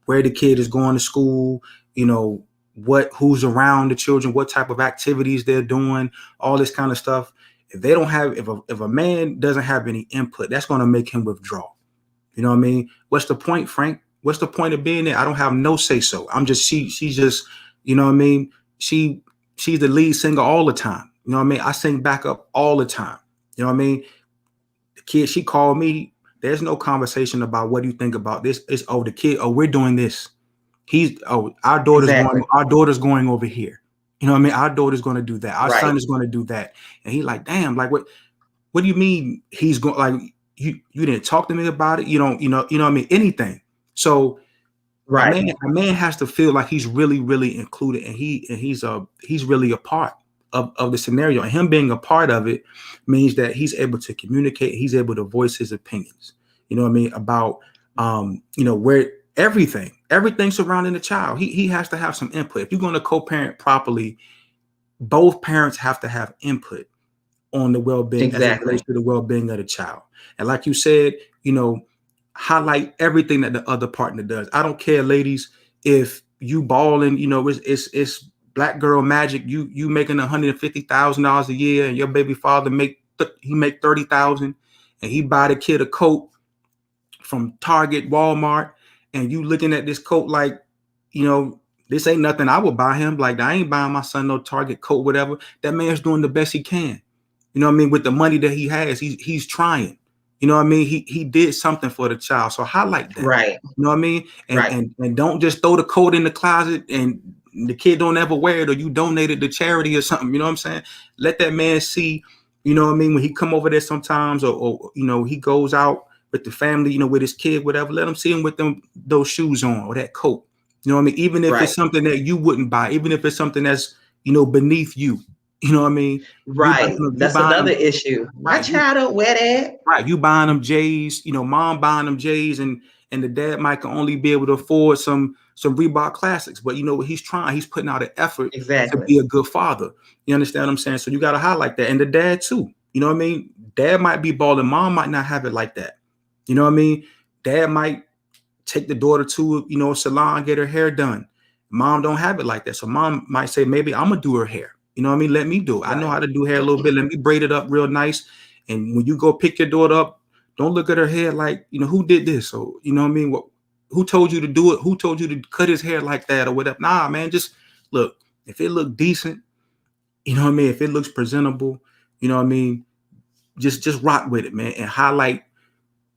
where the kid is going to school, who's around the children, what type of activities they're doing, all this kind of stuff. If they don't have, if a man doesn't have any input, that's going to make him withdraw. You know what I mean? What's the point, Frank? What's the point of being there? I don't have no say so. I'm just, she's just, you know what I mean? She's the lead singer all the time. You know what I mean? I sing backup all the time. You know what I mean? The kid, she called me. There's no conversation about what do you think about this. It's, oh, the kid, oh, we're doing this. Our daughter's Exactly. going over here. You know what I mean? Our daughter's going to do that. Our Right. son is going to do that. And he's like, damn, like what do you mean he's going, like, you didn't talk to me about it? You know what I mean? Anything. So Right. a man has to feel like he's really, really included, and he's really a part of the scenario. And him being a part of it means that he's able to communicate, he's able to voice his opinions, you know what I mean, about where everything surrounding the child. He has to have some input. If you're going to co-parent properly, both parents have to have input on the well-being as it relates Exactly. to the well-being of the child. And like you said, highlight everything that the other partner does. I don't care, ladies, if you balling, it's black girl magic. You making $150,000 a year, and your baby father make 30,000, and he buy the kid a coat from Target, Walmart, and you looking at this coat like, this ain't nothing I would buy him. Like, I ain't buying my son no Target coat, whatever. That man's doing the best he can. You know what I mean? With the money that he has, he's trying. You know what I mean? He did something for the child. So highlight that. Right. You know what I mean? And Right. and don't just throw the coat in the closet and the kid don't ever wear it, or you donate it to charity or something. You know what I'm saying? Let that man see, you know what I mean, when he come over there sometimes, or he goes out with the family, with his kid, whatever, let him see him with those shoes on or that coat. You know what I mean? Even if it's something that you wouldn't buy, even if it's something that's, beneath you. You know what I mean? Right. That's another issue. My Right. child don't wear that. Right. You buying them J's, mom buying them J's, and the dad might can only be able to afford some Reebok classics. But he's trying, he's putting out an effort to Exactly. be a good father. You understand what I'm saying? So you got to highlight that. And the dad too. You know what I mean? Dad might be balling, mom might not have it like that. You know what I mean? Dad might take the daughter to, a salon, get her hair done. Mom don't have it like that. So mom might say, maybe I'm gonna do her hair. You know what I mean? Let me do it. I know how to do hair a little bit. Let me braid it up real nice. And when you go pick your daughter up, don't look at her hair like, who did this? So, you know what I mean? Who told you to do it? Who told you to cut his hair like that or whatever? Nah, man, just look. If it look decent, you know what I mean? If it looks presentable, you know what I mean? Just rock with it, man, and highlight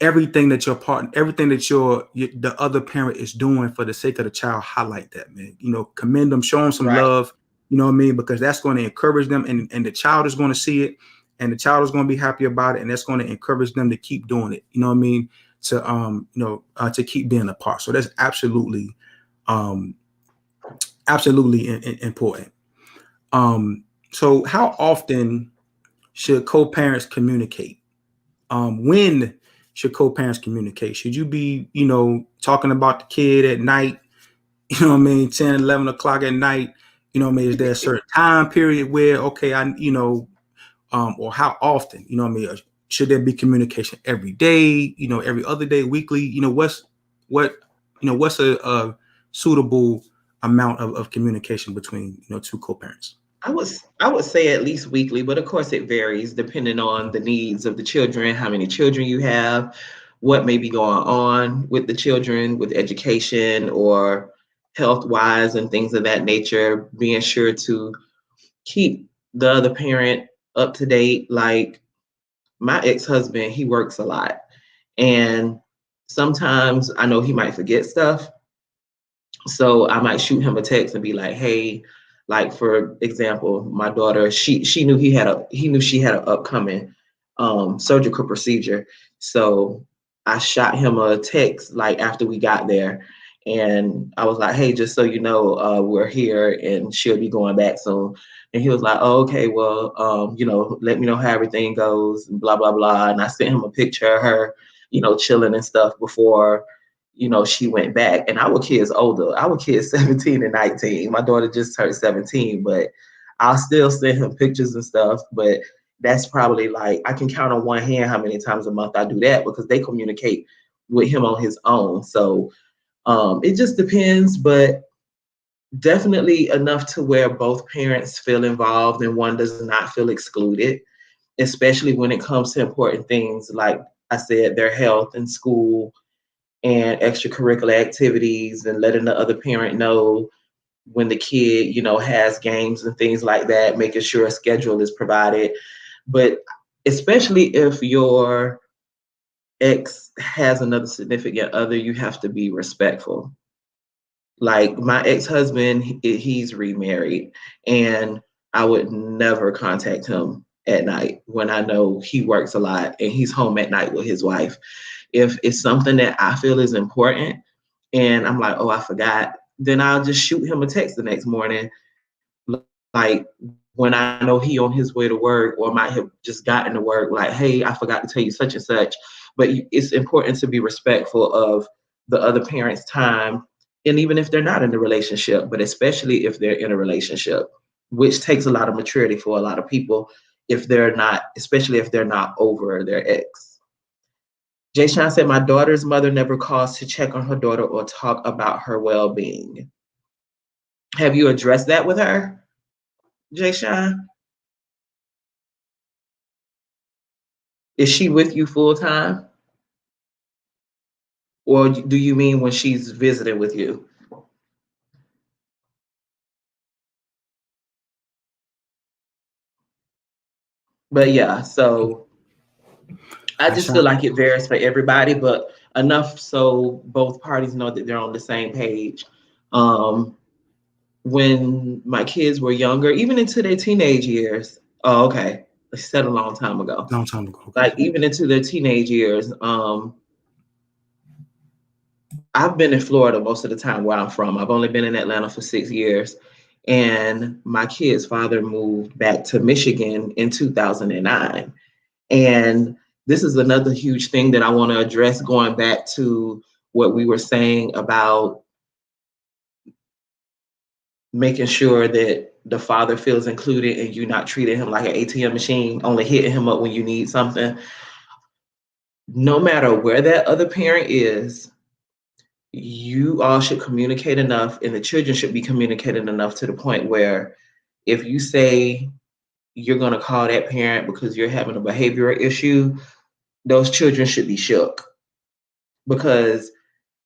everything that your partner, everything that the other parent is doing for the sake of the child. Highlight that, man. Commend them, show them some love. You know what I mean? Because that's going to encourage them, and the child is going to see it, and the child is going to be happy about it, and that's going to encourage them to keep doing it. You know what I mean? To keep being a part. So that's absolutely important. So how often should co-parents communicate? When should co-parents communicate? Should you be, talking about the kid at night, 10, 11 o'clock at night? You know what I mean? Is there a certain time period where, okay, or how often, you know what I mean? Should there be communication every day, every other day, weekly? What's a suitable amount of communication between, two co-parents? I would say at least weekly, but of course it varies depending on the needs of the children, how many children you have, what may be going on with the children, with education or health-wise and things of that nature, being sure to keep the other parent up to date. Like my ex-husband, he works a lot. And sometimes I know he might forget stuff. So I might shoot him a text and be like, hey, like for example, my daughter, she knew she had an upcoming surgical procedure. So I shot him a text like after we got there. And I was like, hey, just so you know, we're here and she'll be going back soon. And he was like, oh, okay, well, let me know how everything goes, and blah, blah, blah. And I sent him a picture of her, chilling and stuff before, she went back. And our kids older. Our kids 17 and 19. My daughter just turned 17, but I'll still send him pictures and stuff. But that's probably like, I can count on one hand how many times a month I do that because they communicate with him on his own. So it just depends, but definitely enough to where both parents feel involved and one does not feel excluded, especially when it comes to important things like I said, their health and school and extracurricular activities, and letting the other parent know when the kid, has games and things like that, making sure a schedule is provided. But especially if your ex has another significant other, you have to be respectful. Like my ex-husband, he's remarried, and I would never contact him at night when I know he works a lot and he's home at night with his wife. If it's something that I feel is important and I'm like, oh, I forgot, then I'll just shoot him a text the next morning. Like when I know he on his way to work or might have just gotten to work, like, hey, I forgot to tell you such and such. But it's important to be respectful of the other parent's time. And even if they're not in a relationship, but especially if they're in a relationship, which takes a lot of maturity for a lot of people if they're not, especially if they're not over their ex. Jay Sean said, my daughter's mother never calls to check on her daughter or talk about her well-being. Have you addressed that with her, Jay Sean? Is she with you full time? Or do you mean when she's visiting with you? But yeah, so I just feel like it varies for everybody, but enough so both parties know that they're on the same page. When my kids were younger, even into their teenage years, oh, okay, I said a long time ago. Long time ago. Okay. Like even into their teenage years, I've been in Florida most of the time where I'm from. I've only been in Atlanta for 6 years. And my kid's father moved back to Michigan in 2009. And this is another huge thing that I want to address, going back to what we were saying about making sure that the father feels included and you not treating him like an ATM machine, only hitting him up when you need something. No matter where that other parent is, you all should communicate enough, and the children should be communicated enough to the point where if you say you're going to call that parent because you're having a behavioral issue, those children should be shook. Because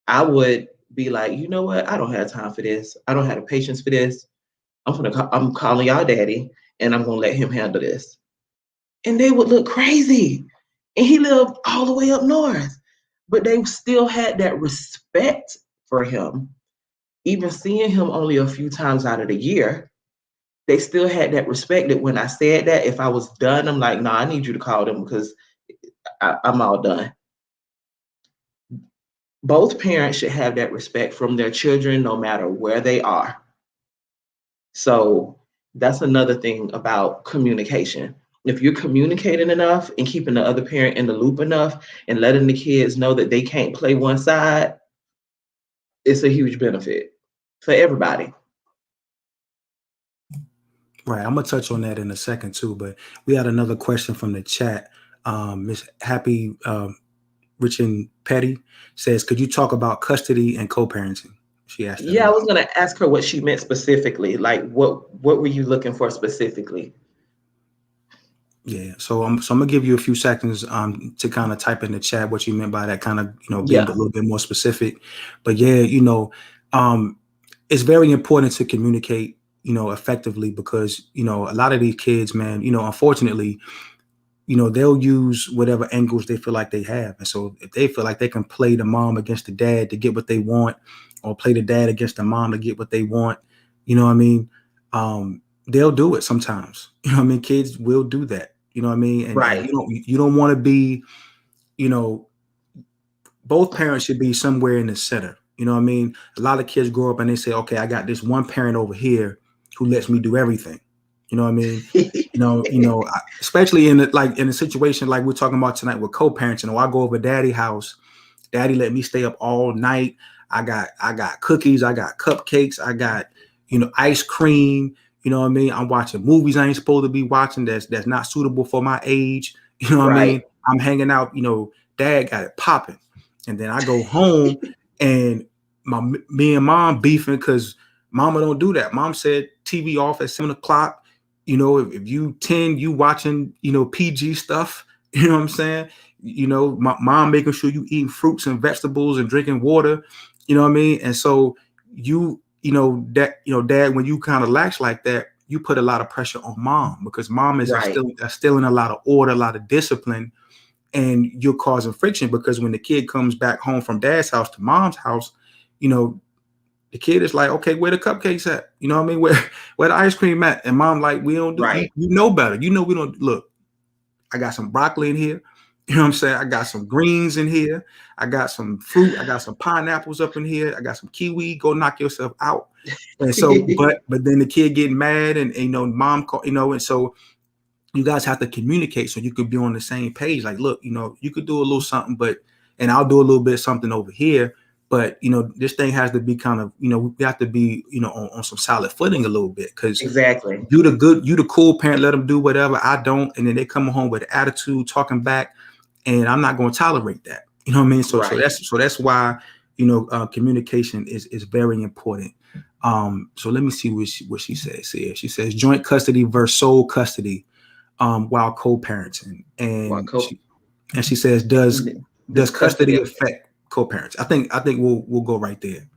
I would be like, you know what? I don't have time for this. I don't have the patience for this. I'm calling y'all daddy and I'm going to let him handle this. And they would look crazy. And he lived all the way up north, but they still had that respect for him. Even seeing him only a few times out of the year, they still had that respect that when I said that, if I was done, I'm like, no, I need you to call them because I'm all done. Both parents should have that respect from their children, no matter where they are. So that's another thing about communication. If you're communicating enough and keeping the other parent in the loop enough and letting the kids know that they can't play one side, it's a huge benefit for everybody. Right. I'm going to touch on that in a second too, but we had another question from the chat. Miss Happy Rich and Petty says, could you talk about custody and co-parenting? She asked that. Yeah, I was going to ask her what she meant specifically. Like, what were you looking for specifically? Yeah, so I'm gonna give you a few seconds to kind of type in the chat what you meant by that, kind of being a little bit more specific. But yeah, it's very important to communicate effectively, because a lot of these kids, man, unfortunately, they'll use whatever angles they feel like they have. And so if they feel like they can play the mom against the dad to get what they want, or play the dad against the mom to get what they want, what I mean? They'll do it sometimes. Kids will do that. You know what I mean? And, right. And you don't want to be, both parents should be somewhere in the center. You know what I mean? A lot of kids grow up and they say, okay, I got this one parent over here who lets me do everything. You know what I mean? Especially in a situation like we're talking about tonight with co-parenting. I go over daddy's house, daddy let me stay up all night. I got cookies, I got cupcakes, I got, ice cream. You know what I mean? I'm watching movies I ain't supposed to be watching that's not suitable for my age. You know what I mean? I'm hanging out, dad got it popping. And then I go home and me and mom beefing because mama don't do that. Mom said TV off at 7:00. If you 10, you watching, PG stuff. You know what I'm saying? My mom making sure you eating fruits and vegetables and drinking water. You know what I mean? And so dad, when you kind of lax like that, you put a lot of pressure on mom, because mom is still in a lot of order, a lot of discipline, and you're causing friction, because when the kid comes back home from dad's house to mom's house, The kid is like, okay, where the cupcakes at? You know what I mean? Where the ice cream at? And mom like, we don't do. Right. You know better. You know we don't. Look, I got some broccoli in here. You know what I'm saying? I got some greens in here. I got some fruit. I got some pineapples up in here. I got some kiwi. Go knock yourself out. And so, but then the kid getting mad, and you know, mom call, you know, and so you guys have to communicate so you could be on the same page. Like, look, you know, you could do a little something, but and I'll do a little bit of something over here. But you know, this thing has to be kind of, you know, we have to be, you know, on some solid footing a little bit, because Exactly. you the cool parent, let them do whatever. I don't, and then they come home with attitude, talking back, and I'm not going to tolerate that. You know what I mean? So Right. so that's why, you know, communication is very important. So let me see what she says here. She says joint custody versus sole custody while co-parenting, and she says does custody affect co-parents? I think we'll go right there.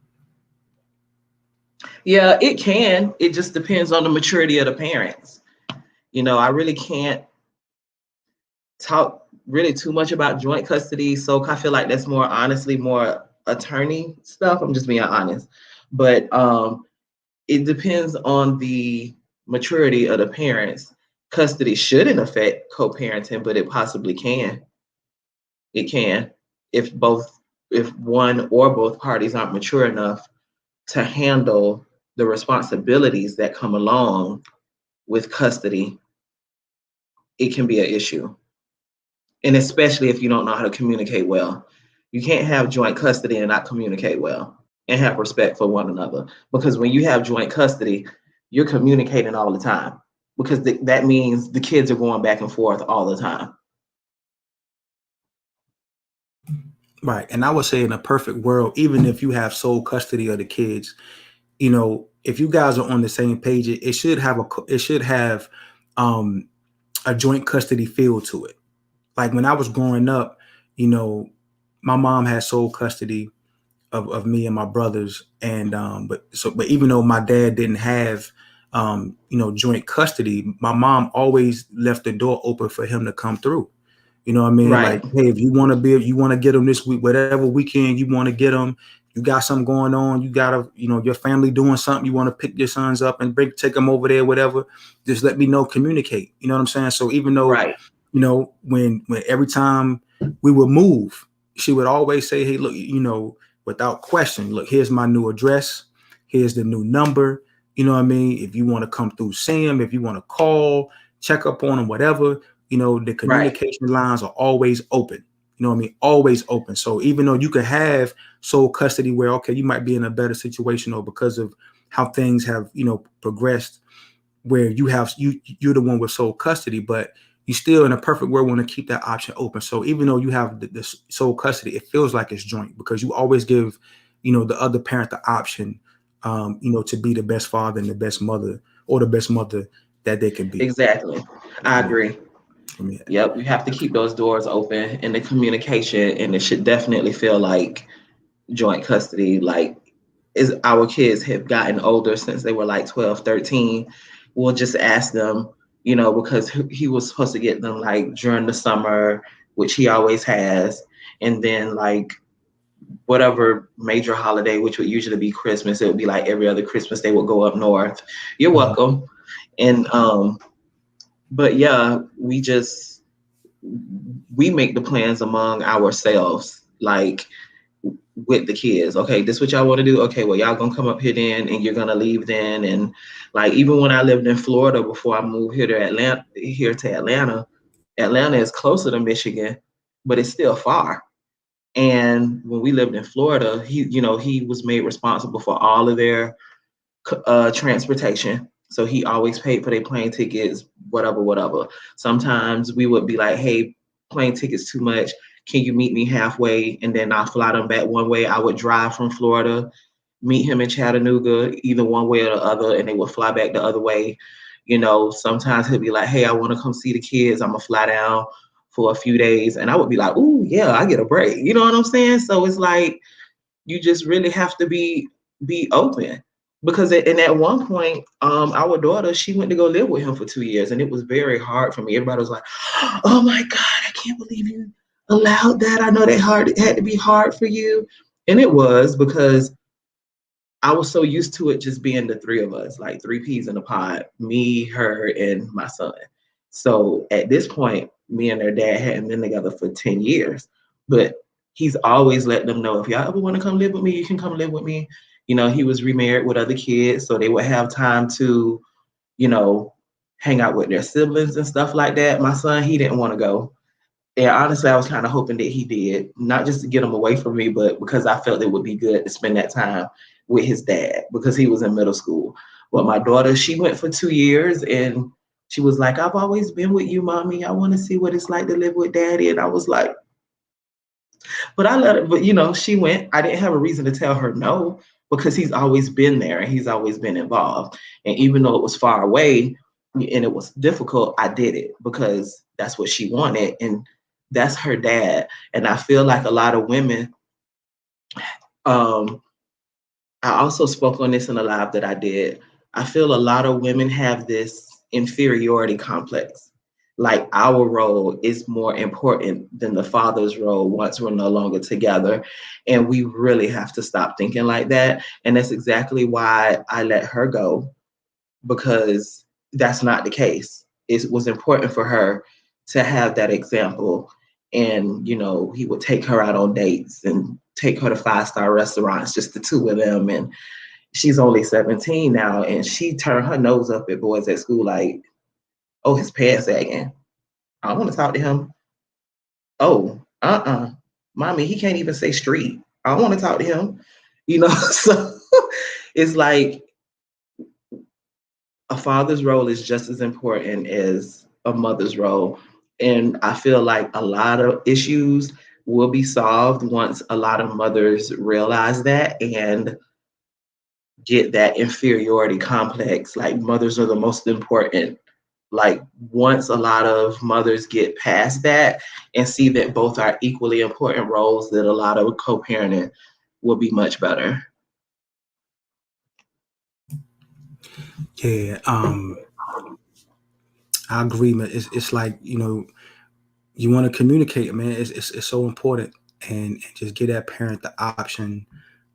Yeah, it can. It just depends on the maturity of the parents. You know, I really can't talk really too much about joint custody. So I feel like that's more, honestly, more attorney stuff. I'm just being honest. But it depends on the maturity of the parents. Custody shouldn't affect co-parenting, but it possibly can. It can, if one or both parties aren't mature enough to handle the responsibilities that come along with custody. It can be an issue. And especially if you don't know how to communicate well. You can't have joint custody and not communicate well and have respect for one another. Because when you have joint custody, you're communicating all the time, because that means the kids are going back and forth all the time. Right. And I would say in a perfect world, even if you have sole custody of the kids, you know, if you guys are on the same page, it should have a joint custody feel to it. Like when I was growing up, you know, my mom had sole custody of me and my brothers, and but even though my dad didn't have you know, joint custody, my mom always left the door open for him to come through. You know what I mean? Right. Like, hey, if you want to get them this week, whatever weekend you want to get them, you got something going on, you got to, you know, your family doing something, you want to pick your sons up and take them over there, whatever, just let me know, communicate. You know what I'm saying? So even though, Right. you know, when every time we would move, she would always say, hey, look, you know, without question, look, here's my new address. Here's the new number. You know what I mean? If you want to come through, see him, if you want to call, check up on him, whatever, you know, the communication lines are always open. You know what I mean? Always open. So even though you could have sole custody where, okay, you might be in a better situation, or because of how things have, you know, progressed, where you're the one with sole custody, but you still, in a perfect world, want to keep that option open. So even though you have the sole custody, it feels like it's joint, because you always give, you know, the other parent the option, you know, to be the best father and the best mother, or the best mother that they can be. Exactly. I agree. Yeah. Yep, we have to keep those doors open, and the communication, and it should definitely feel like joint custody. Like, as our kids have gotten older, since they were like 12, 13, we'll just ask them, you know, because he was supposed to get them like during the summer, which he always has, and then like whatever major holiday, which would usually be Christmas, it would be like every other Christmas they would go up north. You're welcome. And but yeah, we make the plans among ourselves, like with the kids. Okay, this is what y'all want to do. Okay, well, y'all gonna come up here then, and you're gonna leave then. And like, even when I lived in Florida before I moved here to Atlanta, Atlanta is closer to Michigan, but it's still far. And when we lived in Florida, he was made responsible for all of their transportation. So he always paid for their plane tickets, whatever. Sometimes we would be like, hey, plane tickets too much. Can you meet me halfway? And then I'll fly them back one way. I would drive from Florida, meet him in Chattanooga, either one way or the other, and they would fly back the other way. You know, sometimes he'll be like, hey, I want to come see the kids. I'm going to fly down for a few days. And I would be like, ooh, yeah, I get a break. You know what I'm saying? So it's like, you just really have to be open. Because at one point, our daughter, she went to go live with him for 2 years, and it was very hard for me. Everybody was like, oh my God, I can't believe you allowed that. I know it had to be hard for you. And it was, because I was so used to it just being the three of us, like three peas in a pod, me, her, and my son. So at this point, me and their dad hadn't been together for 10 years, but he's always let them know, if y'all ever want to come live with me, you can come live with me. You know, he was remarried with other kids, so they would have time to, you know, hang out with their siblings and stuff like that. My son, he didn't want to go. And honestly, I was kind of hoping that he did, not just to get him away from me, but because I felt it would be good to spend that time with his dad because he was in middle school. But my daughter, she went for 2 years and she was like, I've always been with you, mommy. I want to see what it's like to live with daddy. And I was like, but I let her, but you know, she went. I didn't have a reason to tell her no because he's always been there and he's always been involved. And even though it was far away and it was difficult, I did it because that's what she wanted. And that's her dad. And I feel like a lot of women, I also spoke on this in a live that I did. I feel a lot of women have this inferiority complex. Like our role is more important than the father's role once we're no longer together. And we really have to stop thinking like that. And that's exactly why I let her go, because that's not the case. It was important for her to have that example. And, you know, he would take her out on dates and take her to 5-star restaurants, just the two of them. And she's only 17 now, and she turned her nose up at boys at school like, oh, his pants sagging. I want to talk to him. Oh, mommy, he can't even say street. I want to talk to him. You know, so it's like a father's role is just as important as a mother's role. And I feel like a lot of issues will be solved once a lot of mothers realize that and get that inferiority complex. Like mothers are the most important. Like once a lot of mothers get past that and see that both are equally important roles, that a lot of co-parenting will be much better. Yeah, I agree, man. It's like, you know, you want to communicate, man. It's so important, and just give that parent the option,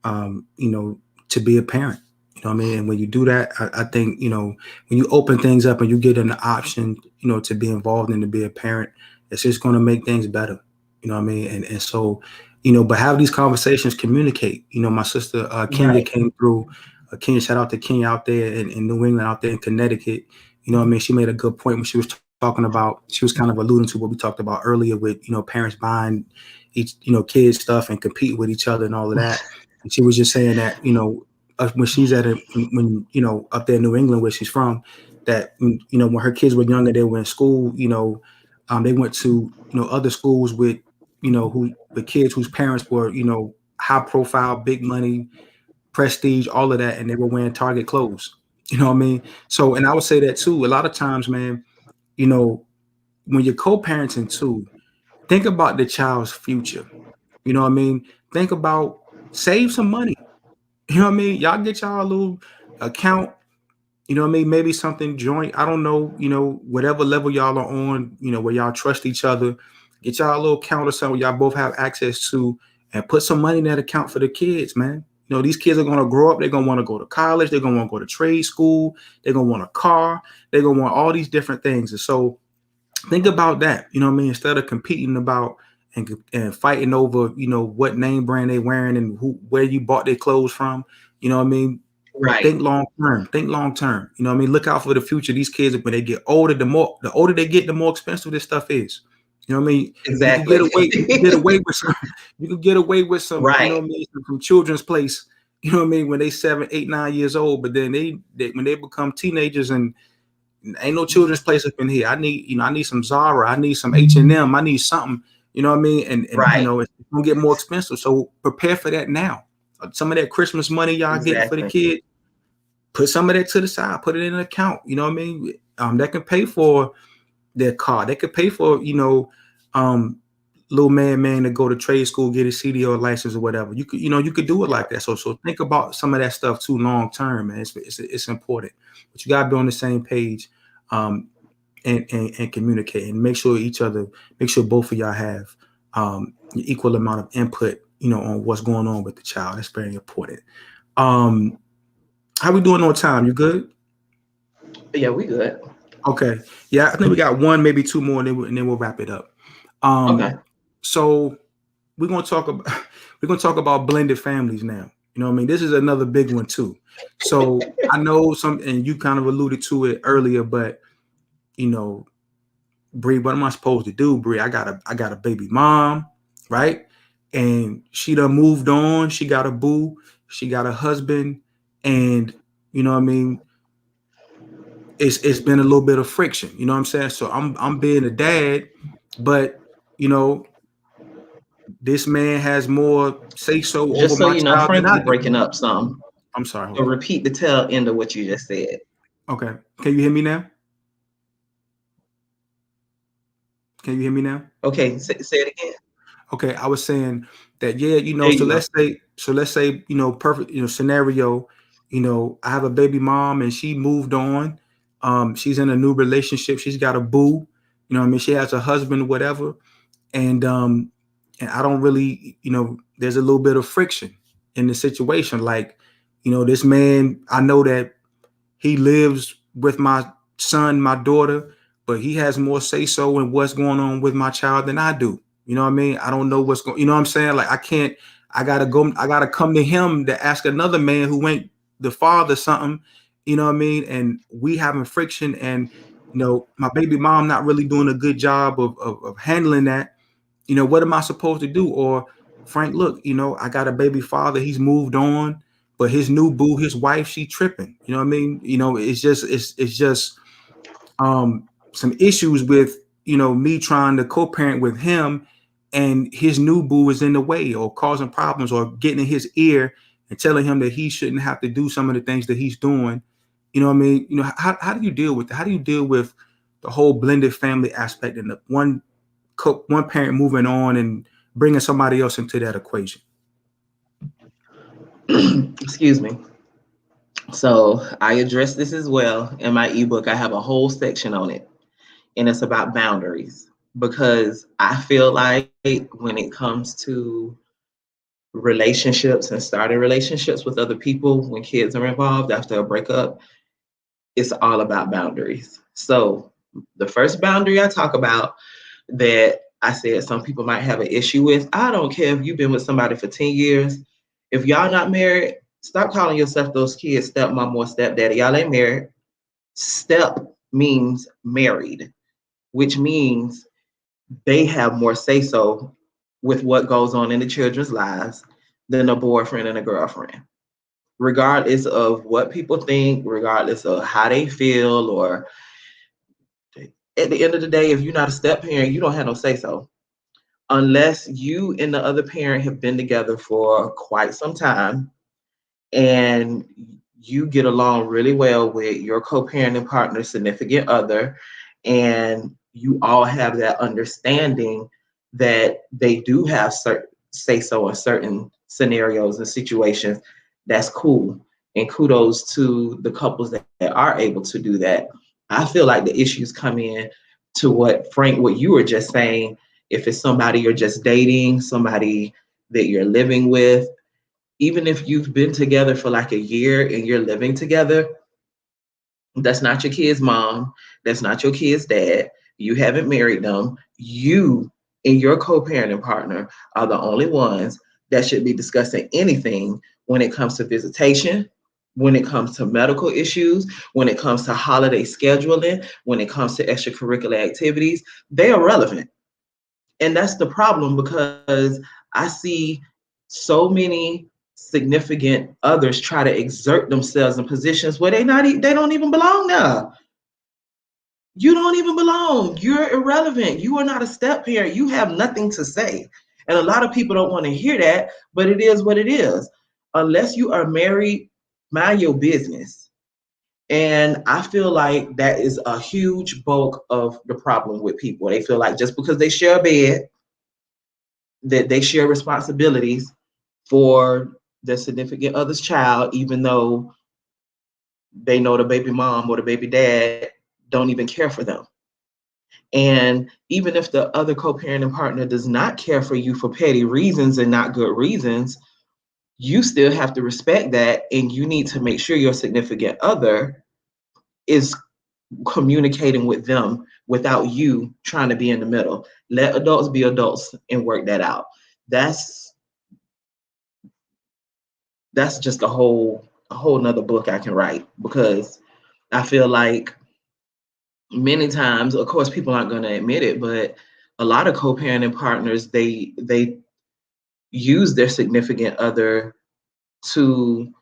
you know, to be a parent. You know what I mean? And when you do that, I think, you know, when you open things up and you give them the option, you know, to be involved and to be a parent, it's just going to make things better. You know what I mean? And so, you know, but have these conversations, communicate. You know, my sister Kenya Right. came through. Kenya, shout out to Kenya out there in New England, out there in Connecticut. You know what I mean? She made a good point when she was talking about, she was kind of alluding to what we talked about earlier with, you know, parents buying each, you know, kids stuff and competing with each other and all of that. And she was just saying that, you know, when she's at it, when, you know, up there in New England where she's from, that, you know, when her kids were younger, they were in school, you know, they went to, you know, other schools with, you know, who the kids whose parents were, you know, high profile, big money, prestige, all of that, and they were wearing Target clothes. You know what I mean? So, and I would say that too. A lot of times, man, you know, when you're co-parenting too, think about the child's future. You know what I mean? Think about, save some money. You know what I mean? Y'all get y'all a little account. You know what I mean? Maybe something joint. I don't know. You know, whatever level y'all are on. You know, where y'all trust each other. Get y'all a little account or something y'all both have access to, and put some money in that account for the kids, man. You know, these kids are gonna grow up. They're gonna want to go to college. They're gonna want to go to trade school. They're gonna want a car. They're gonna want all these different things. And so, think about that. You know what I mean? Instead of competing about and fighting over, you know, what name brand they wearing and where you bought their clothes from. You know what I mean? Right. Think long term. Think long term. You know what I mean? Look out for the future. These kids, when they get older, the older they get, the more expensive this stuff is. You know what I mean? Exactly. You can get away with some, you can get away with some, you know Right. what I mean, from children's place, you know what I mean, when they 7, 8, 9 years old, but then they when they become teenagers and ain't no children's place up in here. I need, you know, I need some Zara, I need some H&M, I need something, you know what I mean? And you Right. know, it's gonna get more expensive. So prepare for that now. Some of that Christmas money y'all getting for the Exactly. kid, put some of that to the side, put it in an account. You know what I mean? That can pay for their car. They could pay for, you know, little man to go to trade school, get a CDO license or whatever. You could, you know, you could do it like that. So think about some of that stuff too, long term, man. It's important, but you gotta be on the same page, and communicate and make sure both of y'all have equal amount of input, you know, on what's going on with the child. That's very important. How we doing on time? You good? Yeah, we good. Okay. Yeah, I think we got one, maybe two more, and then we'll wrap it up. Okay. So we're gonna talk about blended families now. You know what I mean? This is another big one too. So I know some, and you kind of alluded to it earlier, but you know, Bri, what am I supposed to do, Bri? I got a baby mom, right? And she done moved on. She got a boo. She got a husband, and you know what I mean. It's been a little bit of friction. You know what I'm saying? So I'm being a dad, but you know, this man has more say so over Just so my you know, child than Frank, I you do. breaking up some. I'm sorry. So Hold on. repeat the tail end of what you just said. Okay. Can you hear me now? Can you hear me now? Okay, say it again. Okay. I was saying that, yeah, you know, There so you go. let's say, you know, perfect, you know, scenario, you know, I have a baby mom and she moved on. She's in a new relationship. She's got a boo, you know what I mean? She has a husband, whatever. And I don't really, you know, there's a little bit of friction in the situation. Like, you know, this man, I know that he lives with my son, my daughter, but he has more say so in what's going on with my child than I do. You know what I mean? I don't know what's going, you know what I'm saying? Like I gotta come to him to ask another man who ain't the father something, you know what I mean? And we having friction, and you know, my baby mom not really doing a good job of handling that. You know, what am I supposed to do? Or Frank, look, you know, I got a baby father, he's moved on, but his new boo, his wife, she tripping. You know what I mean? You know, it's just some issues with, you know, me trying to co-parent with him, and his new boo is in the way or causing problems or getting in his ear and telling him that he shouldn't have to do some of the things that he's doing. You know what I mean? You know, how do you deal with that? How do you deal with the whole blended family aspect and the one parent moving on and bringing somebody else into that equation? Excuse me. So I address this as well in my ebook. I have a whole section on it, and it's about boundaries, because I feel like when it comes to relationships and starting relationships with other people, when kids are involved after a breakup, it's all about boundaries. So the first boundary I talk about, that I said some people might have an issue with, I don't care if you've been with somebody for 10 years. If y'all not married, stop calling yourself those kids stepmom or stepdaddy. Y'all ain't married. Step means married, which means they have more say so with what goes on in the children's lives than a boyfriend and a girlfriend. Regardless of what people think, regardless of how they feel, or at the end of the day, if you're not a step parent, you don't have no say so. Unless you and the other parent have been together for quite some time and you get along really well with your co-parenting partner, significant other, and you all have that understanding that they do have certain say so in certain scenarios and situations, that's cool. And kudos to the couples that are able to do that. I feel like the issues come in to what Frank, what you were just saying. If it's somebody you're just dating, somebody that you're living with, even if you've been together for like a year and you're living together, that's not your kid's mom. That's not your kid's dad. You haven't married them. You and your co-parenting partner are the only ones that should be discussing anything when it comes to visitation, when it comes to medical issues, when it comes to holiday scheduling, when it comes to extracurricular activities. They are relevant. And that's the problem, because I see so many significant others try to exert themselves in positions where they don't even belong now. You don't even belong. You're irrelevant. You are not a step parent. You have nothing to say. And a lot of people don't want to hear that, but it is what it is. Unless you are married, mind your business. And I feel like that is a huge bulk of the problem with people. They feel like just because they share a bed, that they share responsibilities for their significant other's child, even though they know the baby mom or the baby dad don't even care for them. And even if the other co-parenting partner does not care for you for petty reasons and not good reasons, you still have to respect that, and you need to make sure your significant other is communicating with them without you trying to be in the middle. Let adults be adults and work that out. That's just a whole nother book I can write, because I feel like many times, of course, people aren't going to admit it, but a lot of co-parenting partners, they use their significant other to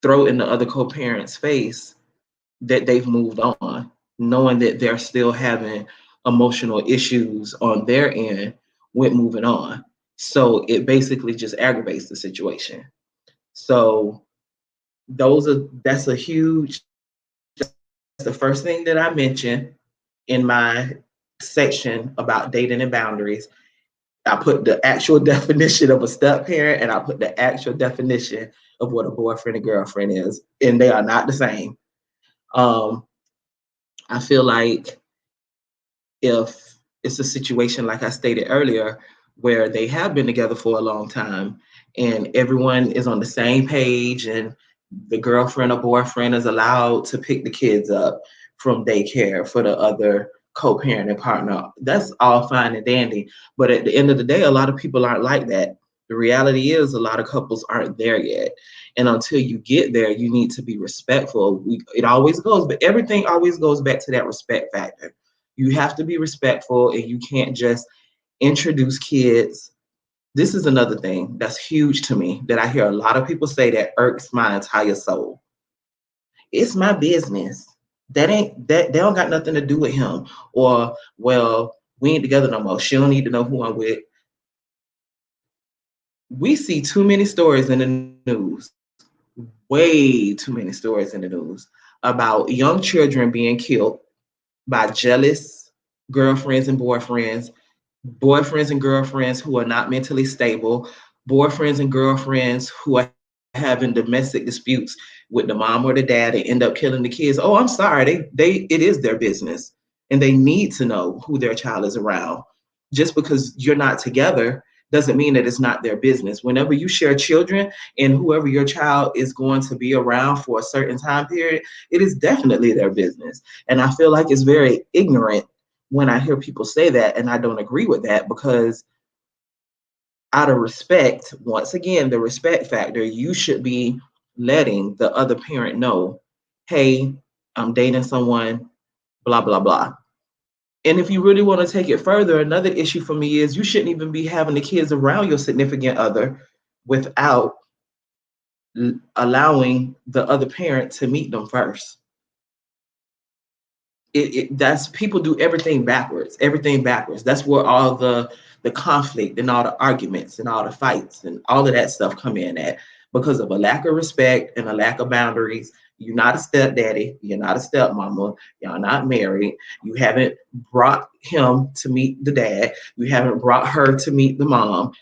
throw in the other co-parent's face that they've moved on, knowing that they're still having emotional issues on their end with moving on. So it basically just aggravates the situation. So that's a huge, that's the first thing that I mentioned in my section about dating and boundaries. I put the actual definition of a step parent, and I put the actual definition of what a boyfriend and girlfriend is, and they are not the same. I feel like if it's a situation like I stated earlier, where they have been together for a long time and everyone is on the same page, and the girlfriend or boyfriend is allowed to pick the kids up from daycare for the other co-parenting partner, that's all fine and dandy. But at the end of the day, a lot of people aren't like that. The reality is a lot of couples aren't there yet. And until you get there, you need to be respectful. It always goes, but everything always goes back to that respect factor. You have to be respectful, and you can't just introduce kids. This is another thing that's huge to me that I hear a lot of people say that irks my entire soul. It's my business. That they don't got nothing to do with him. Or, well, we ain't together no more. She don't need to know who I'm with. We see too many stories in the news, way too many stories in the news about young children being killed by jealous girlfriends and boyfriends and girlfriends who are not mentally stable, boyfriends and girlfriends who are having domestic disputes with the mom or the dad and end up killing the kids. Oh, I'm sorry. It is their business, and they need to know who their child is around. Just because you're not together doesn't mean that it's not their business. Whenever you share children and whoever your child is going to be around for a certain time period, it is definitely their business. And I feel like it's very ignorant when I hear people say that, and I don't agree with that, because out of respect, once again, the respect factor, you should be letting the other parent know, hey, I'm dating someone, blah, blah, blah. And if you really want to take it further, another issue for me is you shouldn't even be having the kids around your significant other without allowing the other parent to meet them first. That's, people do everything backwards. That's where all the conflict and all the arguments and all the fights and all of that stuff come in at, because of a lack of respect and a lack of boundaries. You're not a stepdaddy, you're not a stepmama, y'all not married, you haven't brought him to meet the dad, you haven't brought her to meet the mom.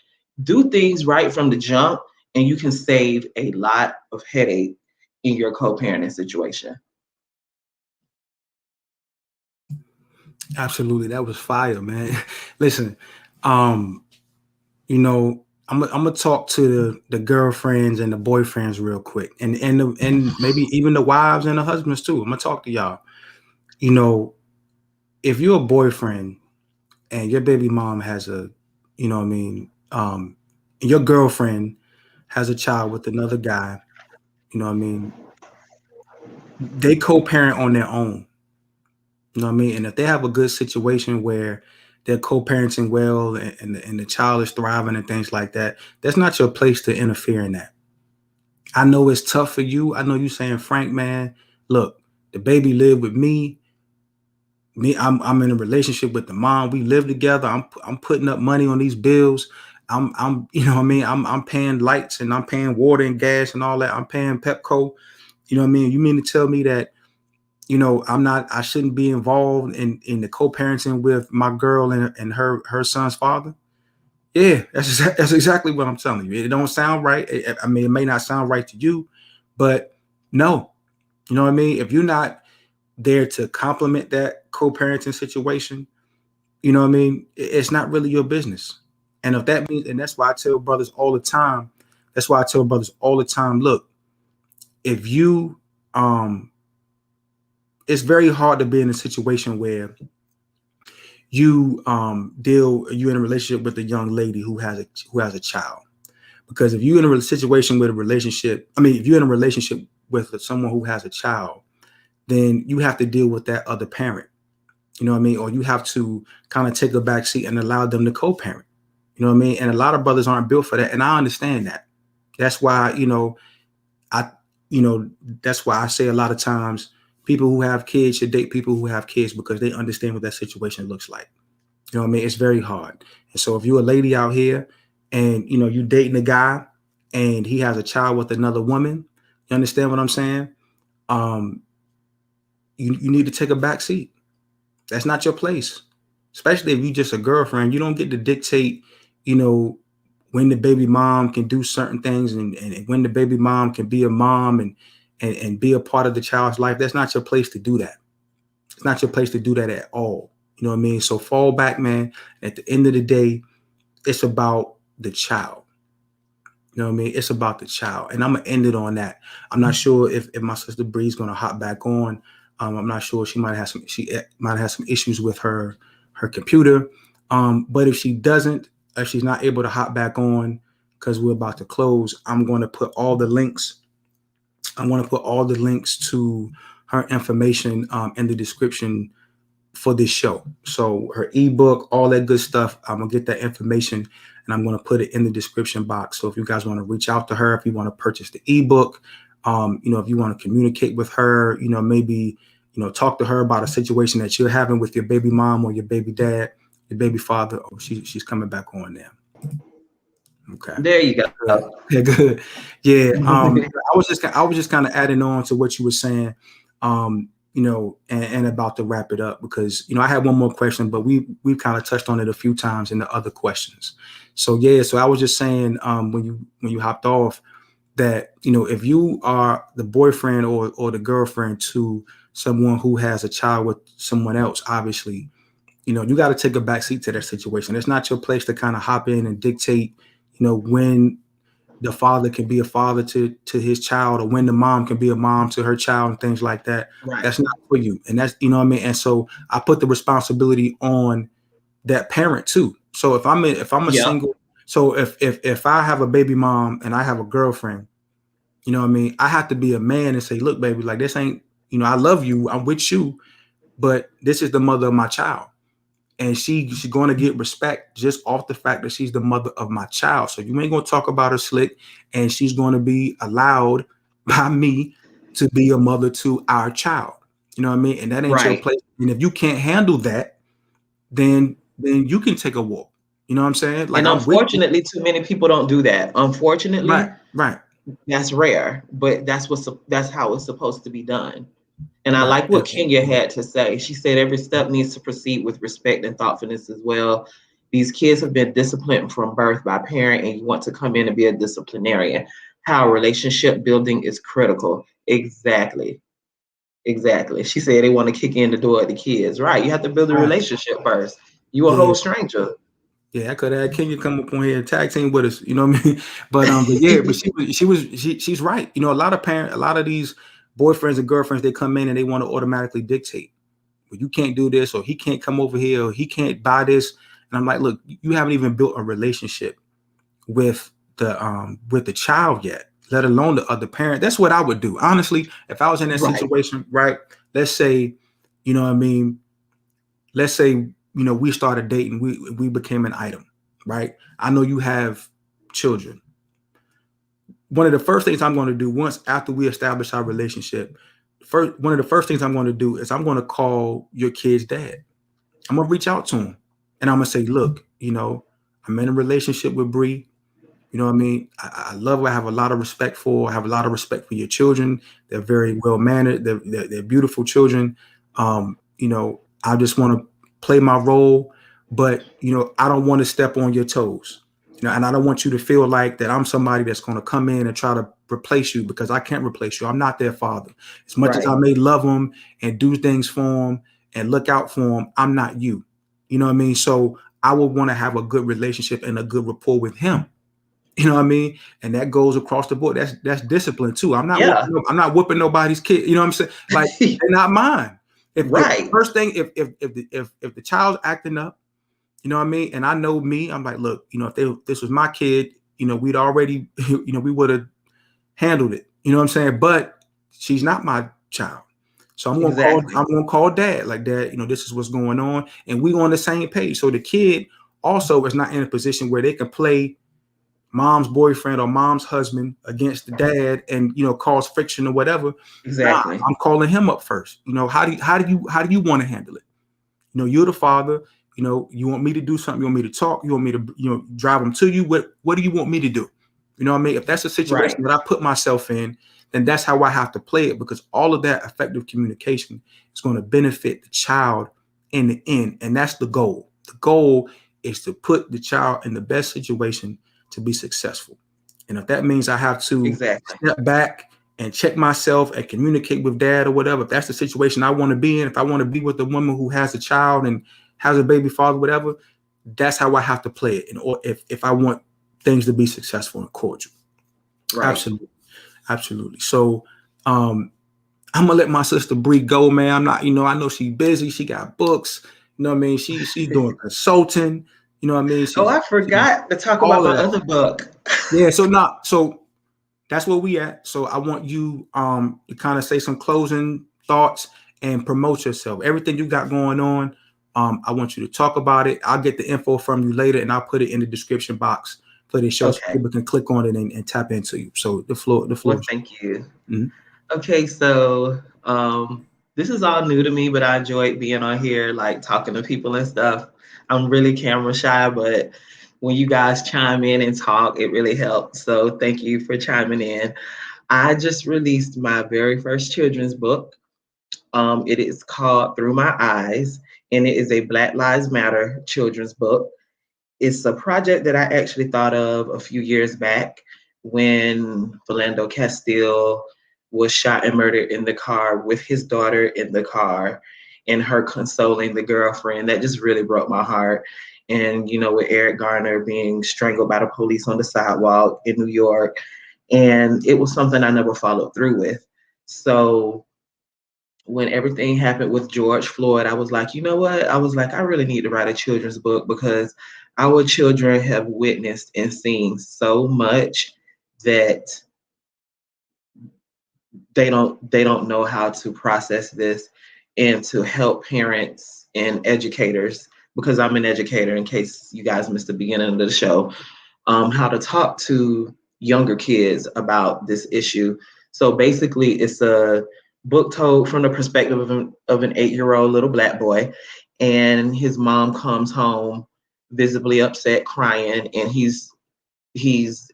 Do things right from the jump, and you can save a lot of headache in your co-parenting situation. Absolutely, that was fire, man. Listen, you know, I'm gonna talk to the girlfriends and the boyfriends real quick, and maybe even the wives and the husbands too. I'm gonna talk to y'all. You know, if you're a boyfriend and your baby mom has a, you know what I mean, your girlfriend has a child with another guy, you know what I mean, they co-parent on their own. You know what I mean? And if they have a good situation where they're co-parenting well, and the child is thriving and things like that, that's not your place to interfere in that. I know it's tough for you. I know you saying, Frank, man, look, the baby lived with me. I'm in a relationship with the mom. We live together. I'm putting up money on these bills. I'm you know what I mean? I'm paying lights, and I'm paying water and gas and all that. I'm paying Pepco. You know what I mean? You mean to tell me that, you know, I shouldn't be involved in the co-parenting with my girl and her son's father? Yeah, that's exactly what I'm telling you. It don't sound right. I mean, it may not sound right to you, but no, you know what I mean? If you're not there to complement that co-parenting situation, you know what I mean? It's not really your business. And if that means, and that's why I tell brothers all the time, That's why I tell brothers all the time, look, if you, it's very hard to be in a situation where you're in a relationship with a young lady who has a child. Because if you're in a situation with if you're in a relationship with someone who has a child, then you have to deal with that other parent. You know what I mean? Or you have to kind of take a back seat and allow them to co-parent. You know what I mean? And a lot of brothers aren't built for that. And I understand that. That's why, that's why I say a lot of times people who have kids should date people who have kids, because they understand what that situation looks like. You know what I mean? It's very hard. And so if you're a lady out here and, you're dating a guy and he has a child with another woman, you understand what I'm saying? You need to take a back seat. That's not your place, especially if you're just a girlfriend. You don't get to dictate, when the baby mom can do certain things and when the baby mom can be a mom and be a part of the child's life. That's not your place to do that. It's not your place to do that at all. You know what I mean? So fall back, man. At the end of the day, it's about the child. You know what I mean? It's about the child. And I'm going to end it on that. I'm not sure if my sister Bree's going to hop back on. I'm not sure. She might have some issues with her computer. But if she doesn't, if she's not able to hop back on because we're about to close, I'm going to put all the links. I want to put all the links to her information in the description for this show. So her ebook, all that good stuff, I'm going to get that information and I'm going to put it in the description box. So if you guys want to reach out to her, if you want to purchase the ebook, if you want to communicate with her, maybe, talk to her about a situation that you're having with your baby mom or your baby dad, your baby father. Oh, she's coming back on there. Okay. There you go. Yeah, good. Yeah. I was just kind of adding on to what you were saying, and about to wrap it up because, I had one more question, but we've kind of touched on it a few times in the other questions. So, so I was just saying, when you hopped off that, if you are the boyfriend or the girlfriend to someone who has a child with someone else, obviously, you got to take a back seat to that situation. It's not your place to kind of hop in and dictate, when the father can be a father to his child or when the mom can be a mom to her child and things like that. Right. That's not for you. And that's, what I mean? And so I put the responsibility on that parent too. So if I'm a single, so if I have a baby mom and I have a girlfriend, what I mean? I have to be a man and say, look, baby, like this ain't, I love you. I'm with you, but this is the mother of my child. And she's going to get respect just off the fact that she's the mother of my child. So you ain't going to talk about her slick, and she's going to be allowed by me to be a mother to our child. You know what I mean? And that ain't your place. And if you can't handle that, then you can take a walk. You know what I'm saying? Like, and unfortunately, too many people don't do that. Unfortunately, right. That's rare, but that's how it's supposed to be done. And I like what Kenya had to say. She said every step needs to proceed with respect and thoughtfulness as well. These kids have been disciplined from birth by parent, and you want to come in and be a disciplinarian. How relationship building is critical. Exactly. She said they want to kick in the door of the kids. Right. You have to build a relationship first. You a whole stranger. Yeah, I could have Kenya come up on here and tag team with us. You know what I mean? But she's right. A lot of these boyfriends and girlfriends, they come in and they want to automatically dictate. Well, you can't do this, or he can't come over here, or he can't buy this. And I'm like, look, you haven't even built a relationship with the child yet, let alone the other parent. That's what I would do. Honestly, if I was in that situation, right? Let's say, you know what I mean? Let's say, we started dating, we became an item, right? I know you have children. One of the first things I'm going to do once after we establish our relationship, one of the first things I'm going to do is I'm going to call your kid's dad. I'm going to reach out to him and I'm going to say, look, I'm in a relationship with Bri. You know what I mean? I love her. I have a lot of respect for her. I have a lot of respect for your children. They're very well mannered. They're beautiful children. I just want to play my role, but I don't want to step on your toes. And I don't want you to feel like that I'm somebody that's going to come in and try to replace you, because I can't replace you. I'm not their father. As much as I may love them and do things for them and look out for them, I'm not you. You know what I mean? So I would want to have a good relationship and a good rapport with him. You know what I mean? And that goes across the board. That's discipline too. I'm not Yeah. whooping nobody's kid. You know what I'm saying? Like, they're not mine. If Right. first thing, if the child's acting up, you know what I mean? And I know me, I'm like, look, if this was my kid, we'd already, we would have handled it. You know what I'm saying? But she's not my child. So I'm gonna call dad, like, dad, this is what's going on. And we on the same page. So the kid also is not in a position where they can play mom's boyfriend or mom's husband against the dad and cause friction or whatever. Exactly. Nah, I'm calling him up first. How do you want to handle it? You're the father. You want me to do something? You want me to talk? You want me to drive them to you? What do you want me to do? You know what I mean? If that's a situation that I put myself in, then that's how I have to play it, because all of that effective communication is going to benefit the child in the end. And that's the goal. The goal is to put the child in the best situation to be successful. And if that means I have to step back and check myself and communicate with dad or whatever, if that's the situation I want to be in, if I want to be with a woman who has a child and has a baby father, whatever, that's how I have to play it. Or if I want things to be successful and cordial. Right. Absolutely. So I'm gonna let my sister Bri go, man. I'm not, I know she's busy. She got books. You know what I mean? She's doing consulting. You know what I mean? I forgot to talk about my other book. Yeah. So that's where we at. So I want you to kind of say some closing thoughts and promote yourself. Everything you got going on, I want you to talk about it. I'll get the info from you later, and I'll put it in the description box for the show, so people can click on it and tap into you. So the floor. Well, thank you. Mm-hmm. Okay, so this is all new to me, but I enjoyed being on here, like talking to people and stuff. I'm really camera shy, but when you guys chime in and talk, it really helps. So thank you for chiming in. I just released my very first children's book. It is called Through My Eyes, and it is a Black Lives Matter children's book. It's a project that I actually thought of a few years back when Philando Castile was shot and murdered in the car with his daughter in the car, and her consoling the girlfriend. That just really broke my heart. And, with Eric Garner being strangled by the police on the sidewalk in New York. And it was something I never followed through with. So when everything happened with George Floyd, I was like, you know what? I really need to write a children's book, because our children have witnessed and seen so much that they don't know how to process this, and to help parents and educators, because I'm an educator, in case you guys missed the beginning of the show, how to talk to younger kids about this issue. So basically, it's a book told from the perspective of an 8-year-old little Black boy, and his mom comes home visibly upset, crying, and he's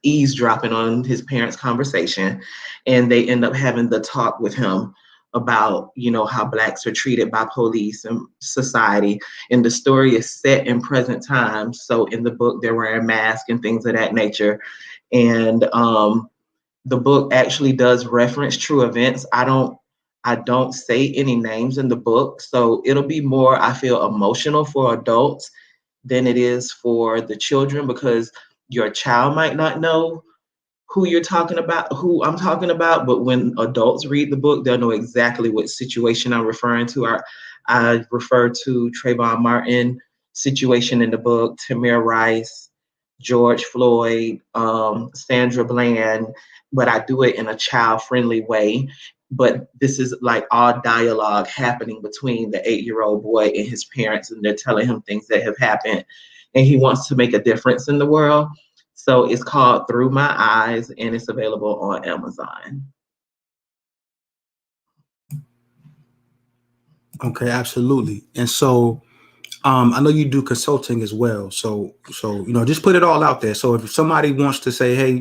eavesdropping on his parents' conversation, and they end up having the talk with him about, how Blacks are treated by police and society. And the story is set in present times. So in the book, they're wearing masks and things of that nature. And the book actually does reference true events. I don't say any names in the book, so it'll be more, I feel, emotional for adults than it is for the children, because your child might not know who I'm talking about, but when adults read the book, they'll know exactly what situation I'm referring to. I refer to Trayvon Martin situation in the book, Tamir Rice, George Floyd, Sandra Bland, but I do it in a child-friendly way. But this is like all dialogue happening between the 8-year-old boy and his parents, and they're telling him things that have happened, and he wants to make a difference in the world. So it's called Through My Eyes, and it's available on Amazon. Okay, absolutely. And so I know you do consulting as well. So just put it all out there. So if somebody wants to say, hey,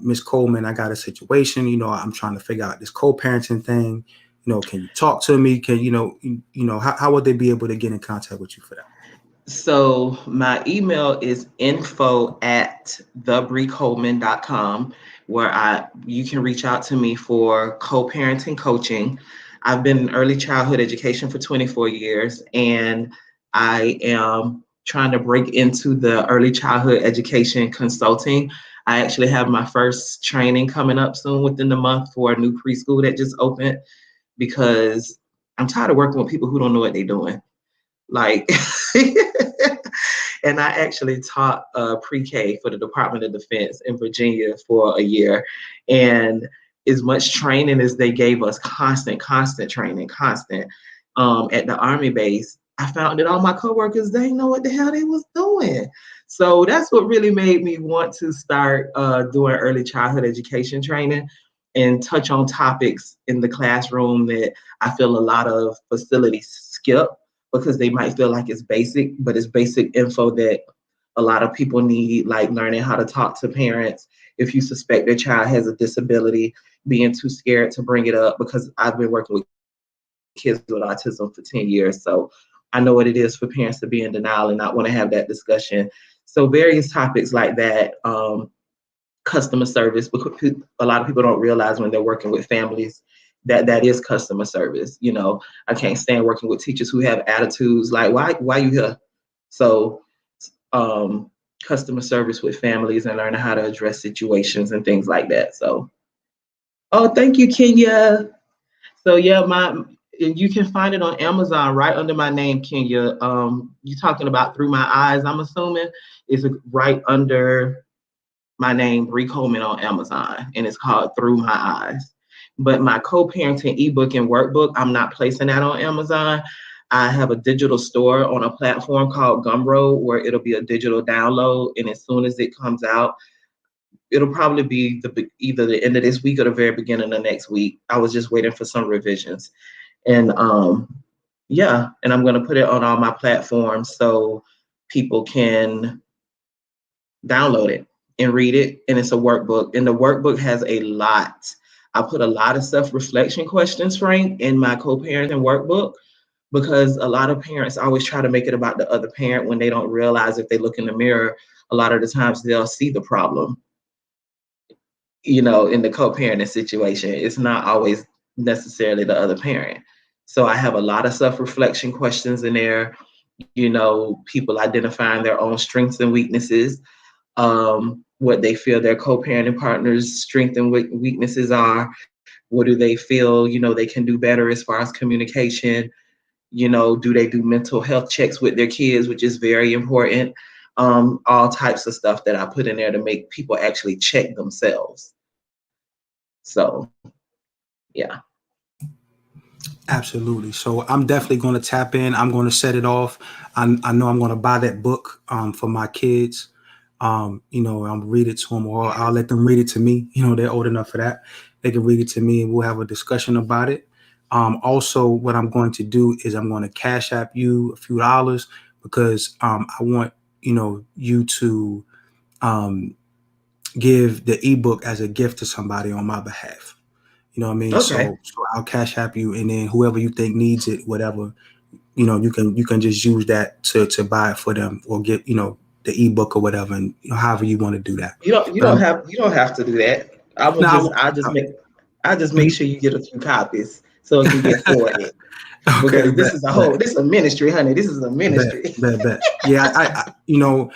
Ms. Coleman, I got a situation, I'm trying to figure out this co-parenting thing, can you talk to me? Can how would they be able to get in contact with you for that? So my email is info@thebricoleman.com, where you can reach out to me for co-parenting coaching. I've been in early childhood education for 24 years, and I am trying to break into the early childhood education consulting. I actually have my first training coming up soon within the month for a new preschool that just opened, because I'm tired of working with people who don't know what they're doing. Like, and I actually taught pre-K for the Department of Defense in Virginia for a year. And as much training as they gave us, constant training, at the Army base, I found that all my coworkers, they didn't know what the hell they was doing. So that's what really made me want to start doing early childhood education training and touch on topics in the classroom that I feel a lot of facilities skip, because they might feel like it's basic, but it's basic info that a lot of people need, like learning how to talk to parents if you suspect their child has a disability, being too scared to bring it up, because I've been working with kids with autism for 10 years. So I know what it is for parents to be in denial and not want to have that discussion. So various topics like that, customer service, because a lot of people don't realize when they're working with families that is customer service. You know, I can't stand working with teachers who have attitudes like, why you here? So customer service with families and learning how to address situations and things like that. So, oh, thank you, Kenya. So yeah, you can find it on Amazon right under my name, Kenya. You're talking about Through My Eyes, I'm assuming. It's right under my name, Bri Coleman, on Amazon, and it's called Through My Eyes. But my co-parenting ebook and workbook, I'm not placing that on Amazon. I have a digital store on a platform called Gumroad, where it'll be a digital download, and as soon as it comes out, it'll probably be either the end of this week or the very beginning of next week. I was just waiting for some revisions. And yeah, and I'm going to put it on all my platforms so people can download it and read it. And it's a workbook, and the workbook has a lot. I put a lot of self-reflection questions, Frank, in my co-parenting workbook, because a lot of parents always try to make it about the other parent when they don't realize, if they look in the mirror, a lot of the times they'll see the problem, you know, in the co-parenting situation. It's not always necessarily the other parent. So I have a lot of self-reflection questions in there, you know, people identifying their own strengths and weaknesses, what they feel their co-parenting partner's strengths and weaknesses are. What do they feel, you know, they can do better as far as communication? You know, do they do mental health checks with their kids, which is very important. All types of stuff that I put in there to make people actually check themselves. So, yeah. Absolutely. So I'm definitely going to tap in. I'm going to set it off. I know I'm going to buy that book for my kids. You know, I'll read it to them, or I'll let them read it to me. You know, they're old enough for that. They can read it to me, and we'll have a discussion about it. Also, what I'm going to do is I'm going to Cash App you a few dollars, because I want, you know, you to give the ebook as a gift to somebody on my behalf. You know what I mean? Okay. So I'll Cash App you, and then whoever you think needs it, whatever, you know, you can just use that to buy it for them, or get, you know, the ebook or whatever, and you know, however you want to do that. You don't have to do that. I just make sure you get a few copies so it can get forwarded. Okay, Because this is a ministry, honey. This is a ministry. Bet. Yeah, I you know,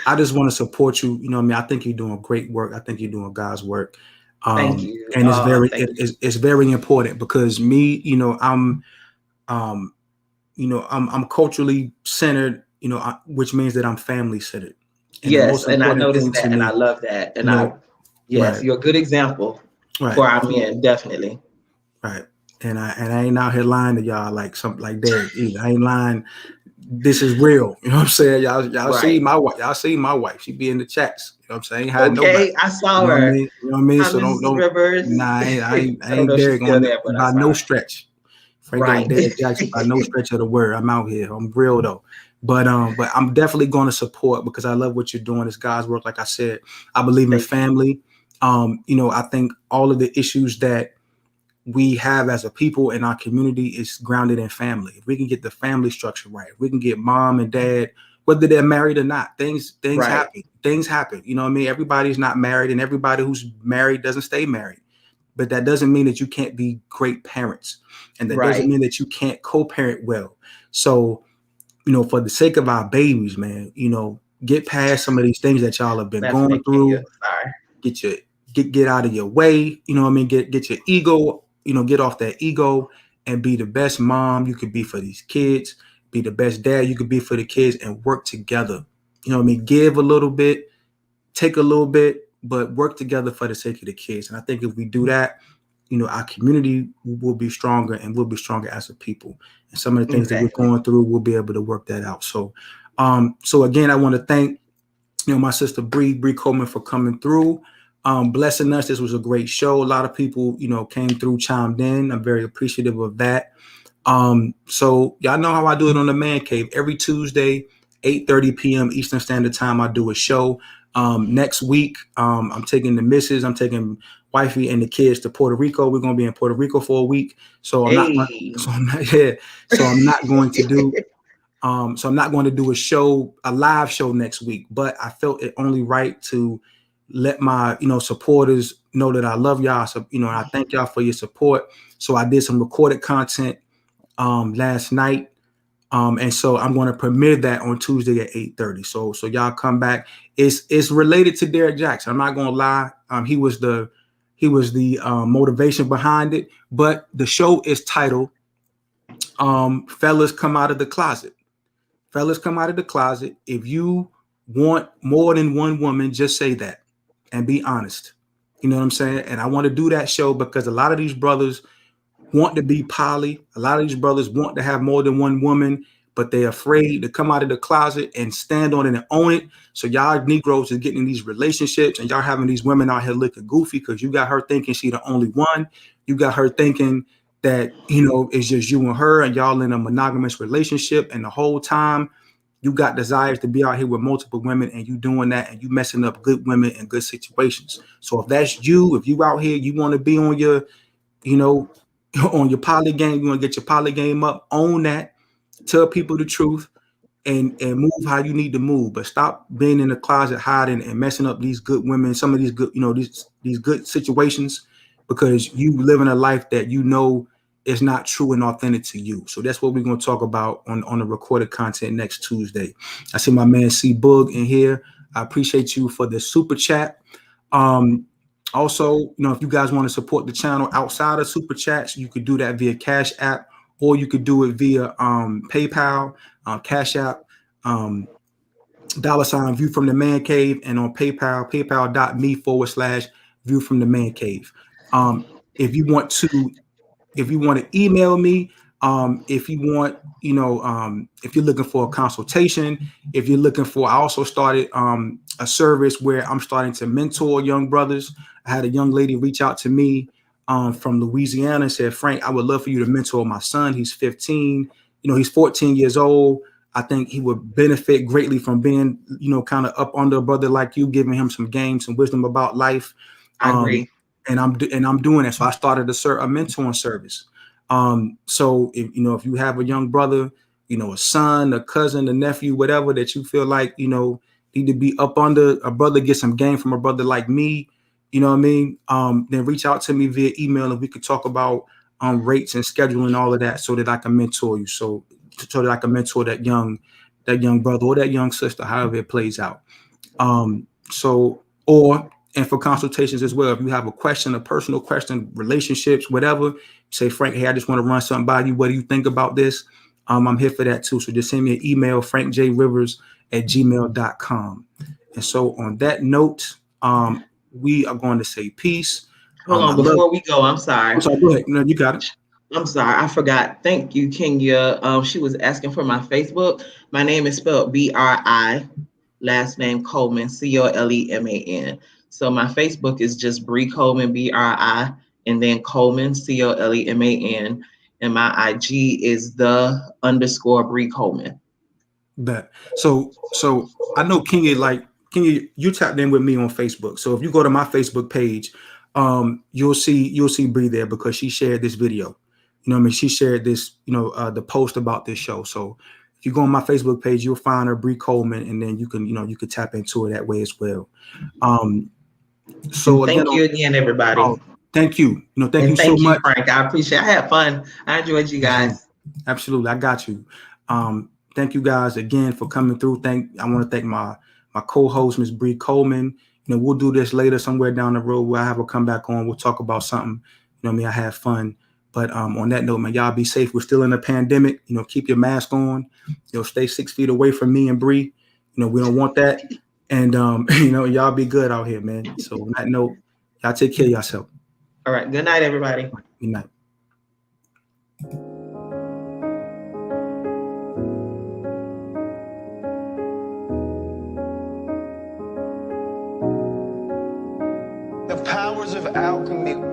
I just want to support you. You know what I mean? I think you're doing great work. I think you're doing God's work. Thank you. And it's very important, because me, you know, I'm culturally centered, you know, which means that I'm family centered. And the most and I important noticed thing that, to me, and I love that. And right. You're a good example for our men, definitely. Right. And I ain't out here lying to y'all like something like Derek either. I ain't lying. This is real. You know what I'm saying? Y'all Right. see my wife. Y'all see my wife. She be in the chats. You know what I'm saying? I ain't hiding Okay, nobody. I saw You know her. what I mean? You know what I mean? Hi, So Mrs. don't. Rivers. Nah, I I don't ain't know if she's Derek still on there, but by that's no fine. stretch. Frank Right. ain't Derek Jackson by no stretch of the word. I'm out here. I'm real though. But I'm definitely going to support, because I love what you're doing. It's God's work. Like I said, I believe in family. You know, I think all of the issues that we have as a people in our community is grounded in family. If we can get the family structure right, if we can get mom and dad, whether they're married or not, things Right. happen. Things happen. You know what I mean? Everybody's not married, and everybody who's married doesn't stay married. But that doesn't mean that you can't be great parents, and that doesn't mean that you can't co-parent well. So for the sake of our babies, man, get past some of these things that y'all have been That's going making you through. sorry. Get out of your way. You know what I mean? Get your ego, get off that ego and be the best mom you could be for these kids. Be the best dad you could be for the kids and work together. You know what I mean? Give a little bit, take a little bit, but work together for the sake of the kids. And I think if we do that, our community will be stronger and we'll be stronger as a people. And some of the things that we're going through, we'll be able to work that out. So, so again, I want to thank, my sister Bri Coleman for coming through, blessing us. This was a great show. A lot of people, came through, chimed in. I'm very appreciative of that. So y'all know how I do it on the Man Cave. Every Tuesday, 8:30 p.m. Eastern Standard Time, I do a show. Next week, I'm taking the missus, I'm taking wifey and the kids to Puerto Rico. We're going to be in Puerto Rico for a week. So I'm not going to do a live show next week, but I felt it only right to let my, supporters know that I love y'all. So, and I thank y'all for your support. So I did some recorded content last night. And so I'm going to premiere that on Tuesday at 8:30. So y'all come back. It's related to Derrick Jackson. I'm not going to lie. He was the motivation behind it, but the show is titled Fellas Come Out of the Closet. Fellas come out of the closet. If you want more than one woman, just say that and be honest. You know what I'm saying? And I want to do that show because a lot of these brothers want to be poly. A lot of these brothers want to have more than one woman, but they're afraid to come out of the closet and stand on it and own it. So y'all Negroes are getting in these relationships and y'all having these women out here looking goofy because you got her thinking she the only one. You got her thinking that, it's just you and her and y'all in a monogamous relationship. And the whole time you got desires to be out here with multiple women and you doing that and you messing up good women in good situations. So if that's you, if you out here, you want to be on your, on your poly game, you want to get your poly game up, own that, tell people the truth and move how you need to move, but stop being in the closet hiding and messing up these good women, some of these good, these good situations, because you living a life that is not true and authentic to you. So that's what we're going to talk about on the recorded content next Tuesday. I see my man C Boog in here. I appreciate you for the super chat. Also, if you guys want to support the channel outside of super chats, you could do that via Cash App, or you could do it via PayPal, Cash App, $ View from the Man Cave, and on PayPal, paypal.me/View from the Man Cave. If you want to email me, if you want, if you're looking for a consultation, if you're looking for, I also started a service where I'm starting to mentor young brothers. I had a young lady reach out to me from Louisiana and said, Frank, I would love for you to mentor my son. He's 15, he's 14 years old. I think he would benefit greatly from being, kind of up under a brother like you, giving him some game, some wisdom about life. I agree. And I'm doing that. So I started a mentoring service. So if you have a young brother, a son, a cousin, a nephew, whatever that you feel like, need to be up under a brother, get some game from a brother like me, you know what I mean? Then reach out to me via email and we could talk about rates and scheduling, all of that, so that I can mentor you. So that I can mentor that young brother or that young sister, however it plays out. And for consultations as well, if you have a question, a personal question, relationships, whatever, say, Frank, hey, I just want to run something by you. What do you think about this? I'm here for that too. So just send me an email, frankjrivers@gmail.com. And so on that note, we are going to say peace. Hold on, before we go, I'm sorry. Go ahead. No, you got it. I'm sorry, I forgot. Thank you, Kenya. She was asking for my Facebook. My name is spelled Bri, last name Coleman, Coleman. So my Facebook is just Bri Coleman, Bri, and then Coleman, Coleman. And my IG is _Bri Coleman. Bet. So I know Kenya, you tapped in with me on Facebook. So if you go to my Facebook page, you'll see Bri there because she shared this video. She shared this, the post about this show. So if you go on my Facebook page, you'll find her, Bri Coleman, and then you can tap into her that way as well. So thank you again, everybody. Thank you. Thank you so much, Frank. I appreciate it. I had fun. I enjoyed you guys. Absolutely. I got you. thank you guys again for coming through. I want to thank my co-host, Ms. Bri Coleman. You know, we'll do this later somewhere down the road where I have her come back on. We'll talk about something. You know what I mean? I had fun. But on that note, man, y'all be safe. We're still in a pandemic. You know, keep your mask on. You know, stay 6 feet away from me and Bri. You know, we don't want that. And, you know, y'all be good out here, man. So on that note, y'all take care of yourself. All right. Good night, everybody. Good night. The powers of alchemy.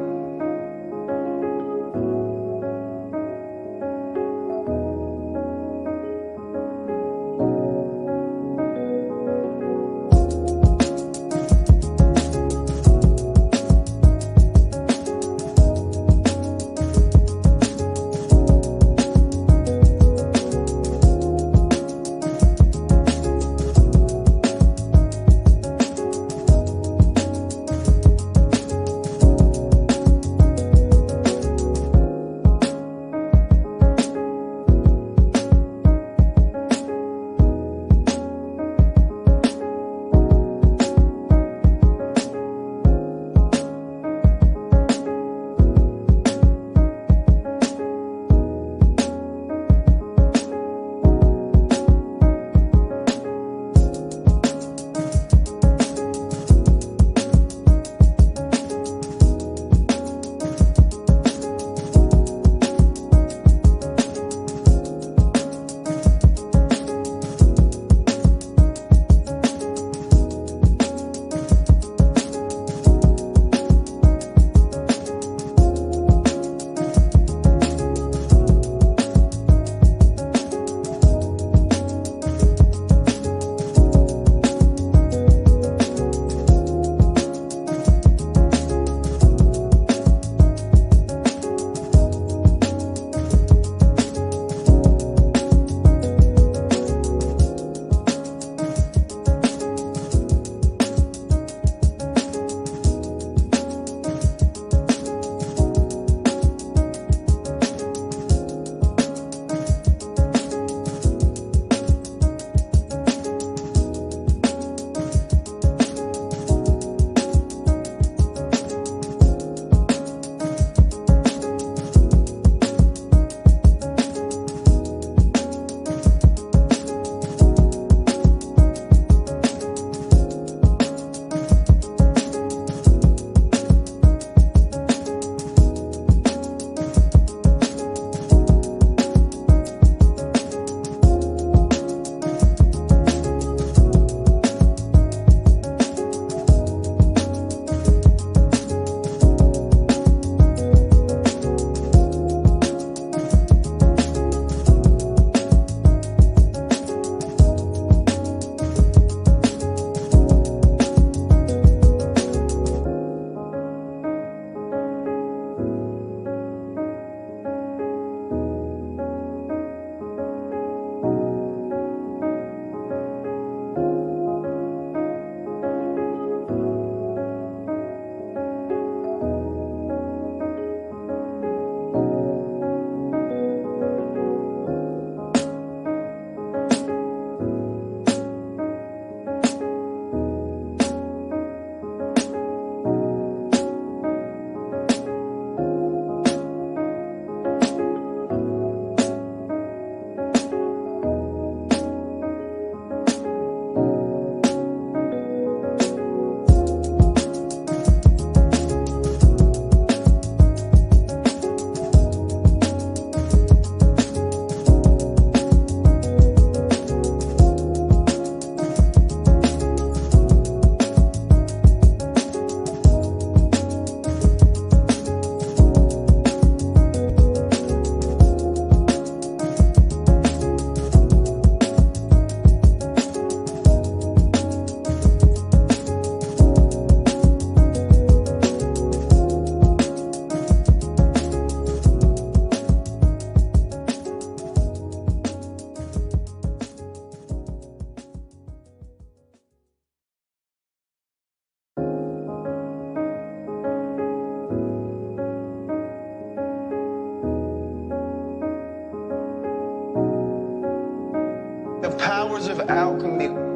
alchemy